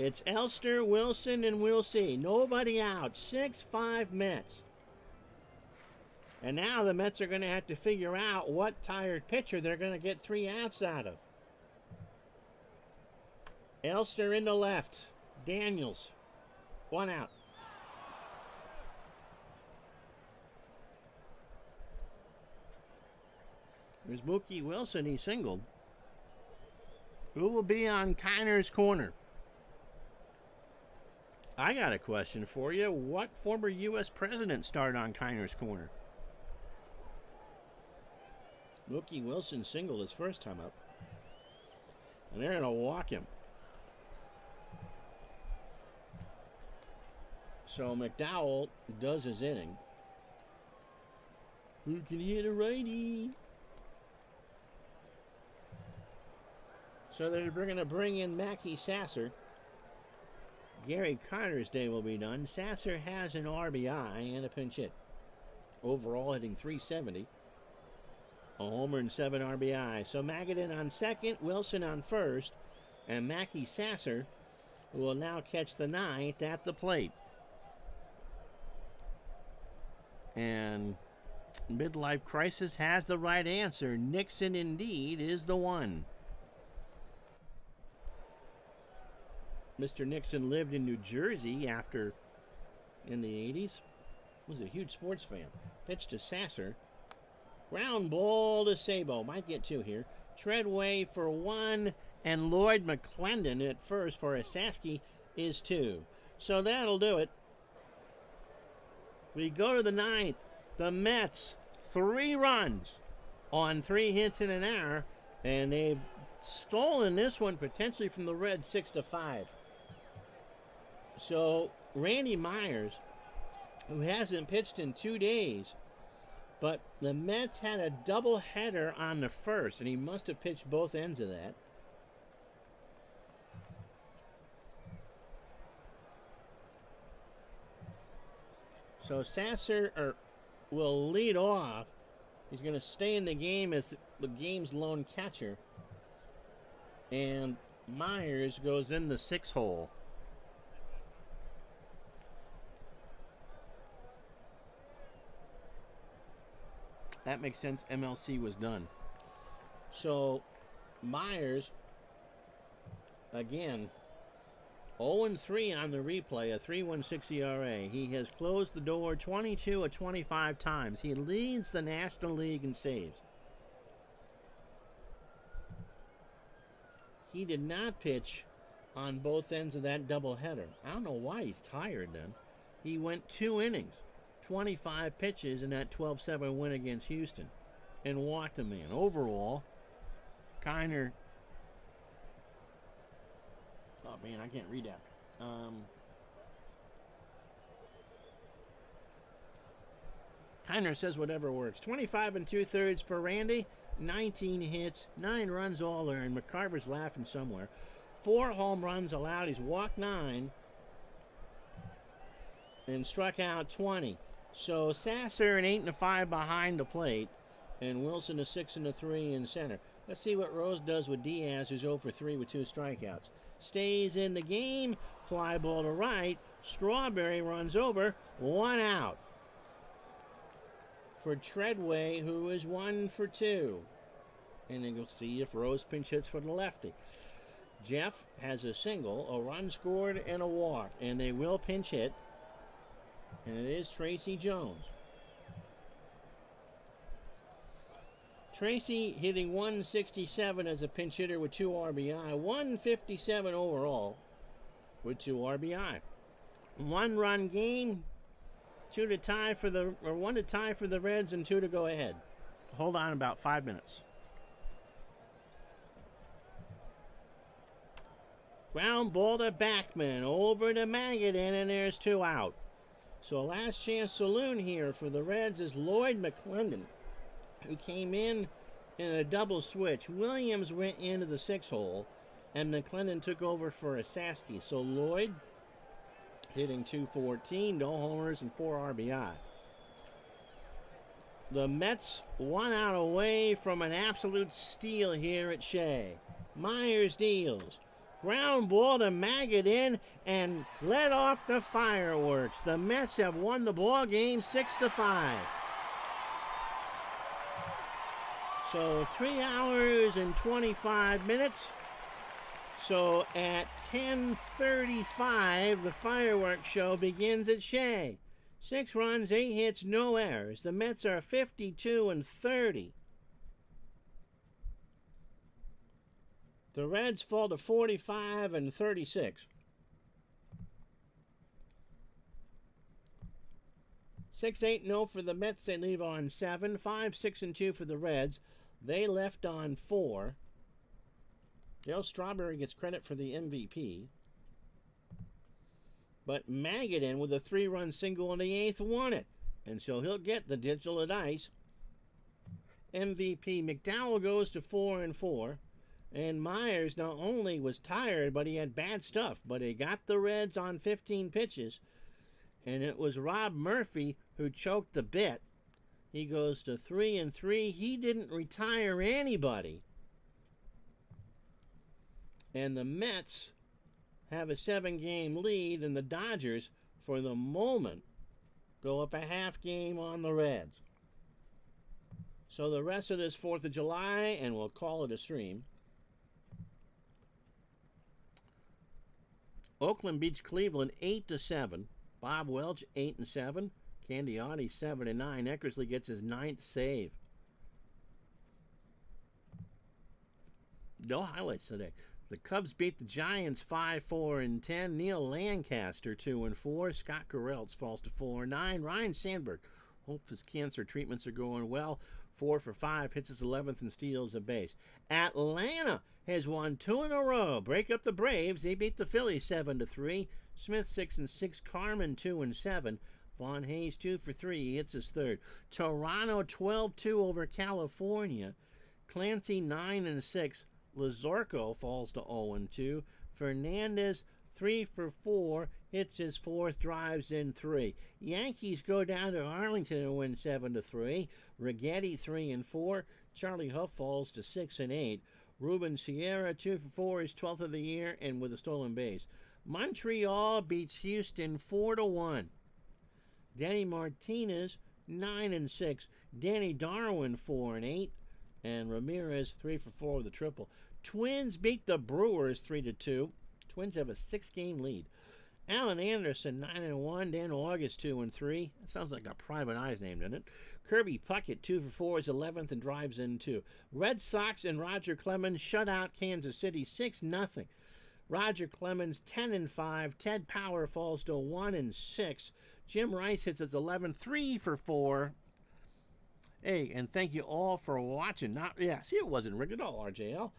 It's Elster, Wilson, and we'll see. Nobody out. 6-5 Mets. And now the Mets are going to have to figure out what tired pitcher they're going to get 3 outs out of. Elster in the left. Daniels, 1 out. There's Mookie Wilson. He singled. Who will be on Kiner's corner? I got a question for you. What former U.S. president started on Kiner's corner? Mookie Wilson singled his first time up. And they're going to walk him. So McDowell does his inning. Who can hit a righty? So they're going to bring in Mackey Sasser. Gary Carter's day will be done. Sasser has an RBI and a pinch hit. Overall hitting .370. A homer and 7 RBI. So Magadan on second, Wilson on first, and Mackey Sasser will now catch the 9th at the plate. And Midlife Crisis has the right answer. Nixon indeed is the one. Mr. Nixon lived in New Jersey after, in the 80s. Was a huge sports fan. Pitch to Sasser. Ground ball to Sabo. Might get 2 here. Treadway for 1. And Lloyd McClendon at first for Asaski is 2. So that'll do it. We go to the 9th. The Mets, 3 runs on 3 hits in an hour. And they've stolen this one potentially from the Reds 6-5. So Randy Myers, who hasn't pitched in 2 days, but the Mets had a doubleheader on the first, and he must have pitched both ends of that. So Sasser will lead off. He's going to stay in the game as the game's lone catcher. And Myers goes in the 6th hole. That makes sense. MLC was done. So Myers, again, 0-3 on the replay, a 3.16 ERA. He has closed the door 22 of 25 times. He leads the National League in saves. He did not pitch on both ends of that doubleheader. I don't know why he's tired then. He went 2 innings, 25 pitches in that 12-7 win against Houston, and walked a man. Overall, Kiner... Oh, man, I can't read that. Kiner says whatever works. 25 2/3 for Randy. 19 hits, 9 runs all earned. McCarver's laughing somewhere. 4 home runs allowed. He's walked 9 and struck out 20. So Sasser an 8-5 behind the plate, and Wilson a 6-3 in center. Let's see what Rose does with Diaz, who's 0-3 with 2 strikeouts. Stays in the game. Fly ball to right. Strawberry runs over. 1 out for Treadway, who is 1 for 2. And then you'll see if Rose pinch hits for the lefty. Jeff has a single, a run scored, and a walk. And they will pinch hit. And it is Tracy Jones. Tracy hitting 167 as a pinch hitter with 2 RBI. 157 overall with 2 RBI. 1 run gain. 1 to tie for the Reds and 2 to go ahead. Hold on about 5 minutes. Ground ball to Backman, over to Magadan, and there's 2 out. So last chance saloon here for the Reds is Lloyd McClendon, who came in a double switch. Williams went into the 6th hole, and McClendon took over for Asaski. So Lloyd hitting .214, no homers, and 4 RBI. The Mets 1 out away from an absolute steal here at Shea. Myers deals. Ground ball to Magadan and let off the fireworks. The Mets have won the ball game 6-5. So 3 hours and 25 minutes. So at 10:35, the fireworks show begins at Shea. 6 runs, 8 hits, no errors. The Mets are 52 and 30. The Reds fall to 45 and 36. 6-8-0 for the Mets. They leave on 7. 5-6-2 for the Reds. They left on 4. Dale Strawberry gets credit for the MVP. But Magadan with a 3-run single in the 8th won it. And so he'll get the digital dice. MVP McDowell goes to 4 and 4. And Myers not only was tired, but he had bad stuff. But he got the Reds on 15 pitches. And it was Rob Murphy who choked the bit. He goes to 3 and 3. He didn't retire anybody. And the Mets have a 7-game lead, and the Dodgers, for the moment, go up a half game on the Reds. So the rest of this 4th of July, and we'll call it a stream. Oakland beats Cleveland 8-7. Bob Welch 8-7. Candiotti 7-9. Eckersley gets his 9th save. No highlights today. The Cubs beat the Giants 5-4-10. Neil Lancaster 2-4. Scott Garrelts falls to 4-9. Ryan Sandberg, hope his cancer treatments are going well. 4 for 5, hits his 11th and steals a base. Atlanta has won 2 in a row. Break up the Braves. They beat the Phillies 7-3. Smith 6-6. Carmen 2-7. Vaughn Hayes 2 for 3. He hits his 3rd. Toronto 12-2 over California. Clancy 9-6. Lazorko falls to 0-2. Fernandez 3 for 4. Hits his 4th, drives in 3. Yankees go down to Arlington and win 7-3. Righetti 3 and 4. Charlie Huff falls to 6 and 8. Ruben Sierra 2 for 4, his 12th of the year, and with a stolen base. Montreal beats Houston 4-1. Danny Martinez 9 and 6. Danny Darwin 4 and 8. And Ramirez 3 for 4 with a triple. Twins beat the Brewers 3-2. Twins have a 6-game lead. Alan Anderson 9 and 1. Dan August 2 and 3. That sounds like a private eye's name, doesn't it? Kirby Puckett 2 for 4, his 11th, and drives in 2. Red Sox and Roger Clemens shut out Kansas City 6-0. Roger Clemens 10 and 5. Ted Power falls to 1 and 6. Jim Rice hits his 11th, 3 for 4. Hey, and thank you all for watching. See, it wasn't rigged at all, RJL.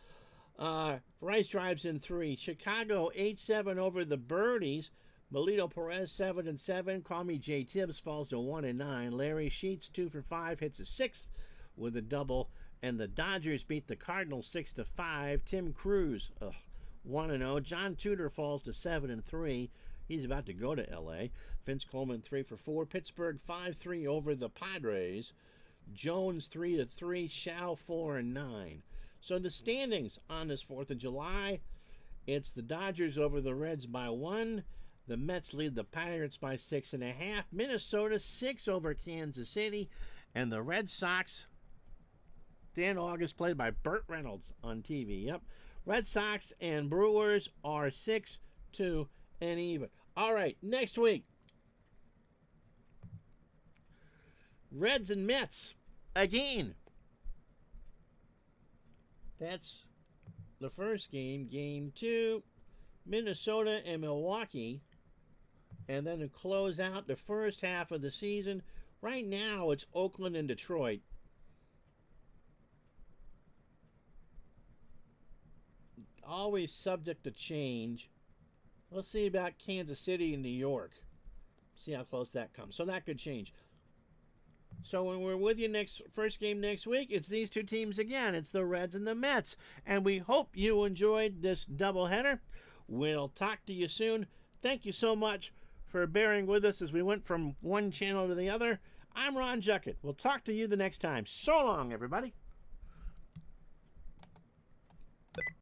Rice drives in 3. Chicago 8-7 over the Birdies. Melito Perez 7-7. Call me Jay Tibbs falls to 1-9. Larry Sheets 2 for 5, hits a 6th with a double. And the Dodgers beat the Cardinals 6-5. Tim Cruz 1-0. John Tudor falls to 7-3. He's about to go to L.A. Vince Coleman 3 for 4. Pittsburgh 5-3 over the Padres. Jones 3-3. Shao 4-9. So the standings on this 4th of July, it's the Dodgers over the Reds by 1. The Mets lead the Pirates by 6.5. Minnesota 6 over Kansas City. And the Red Sox, Dan August played by Burt Reynolds on TV. Yep. Red Sox and Brewers are 6-2 and even. All right, next week, Reds and Mets again. That's the first game. Game 2, Minnesota and Milwaukee. And then to close out the first half of the season, right now it's Oakland and Detroit. Always subject to change. We'll see about Kansas City and New York. See how close that comes. So that could change. So when we're with you first game next week, it's these two teams again. It's the Reds and the Mets. And we hope you enjoyed this doubleheader. We'll talk to you soon. Thank you so much for bearing with us as we went from one channel to the other. I'm Ron Juckett. We'll talk to you the next time. So long, everybody.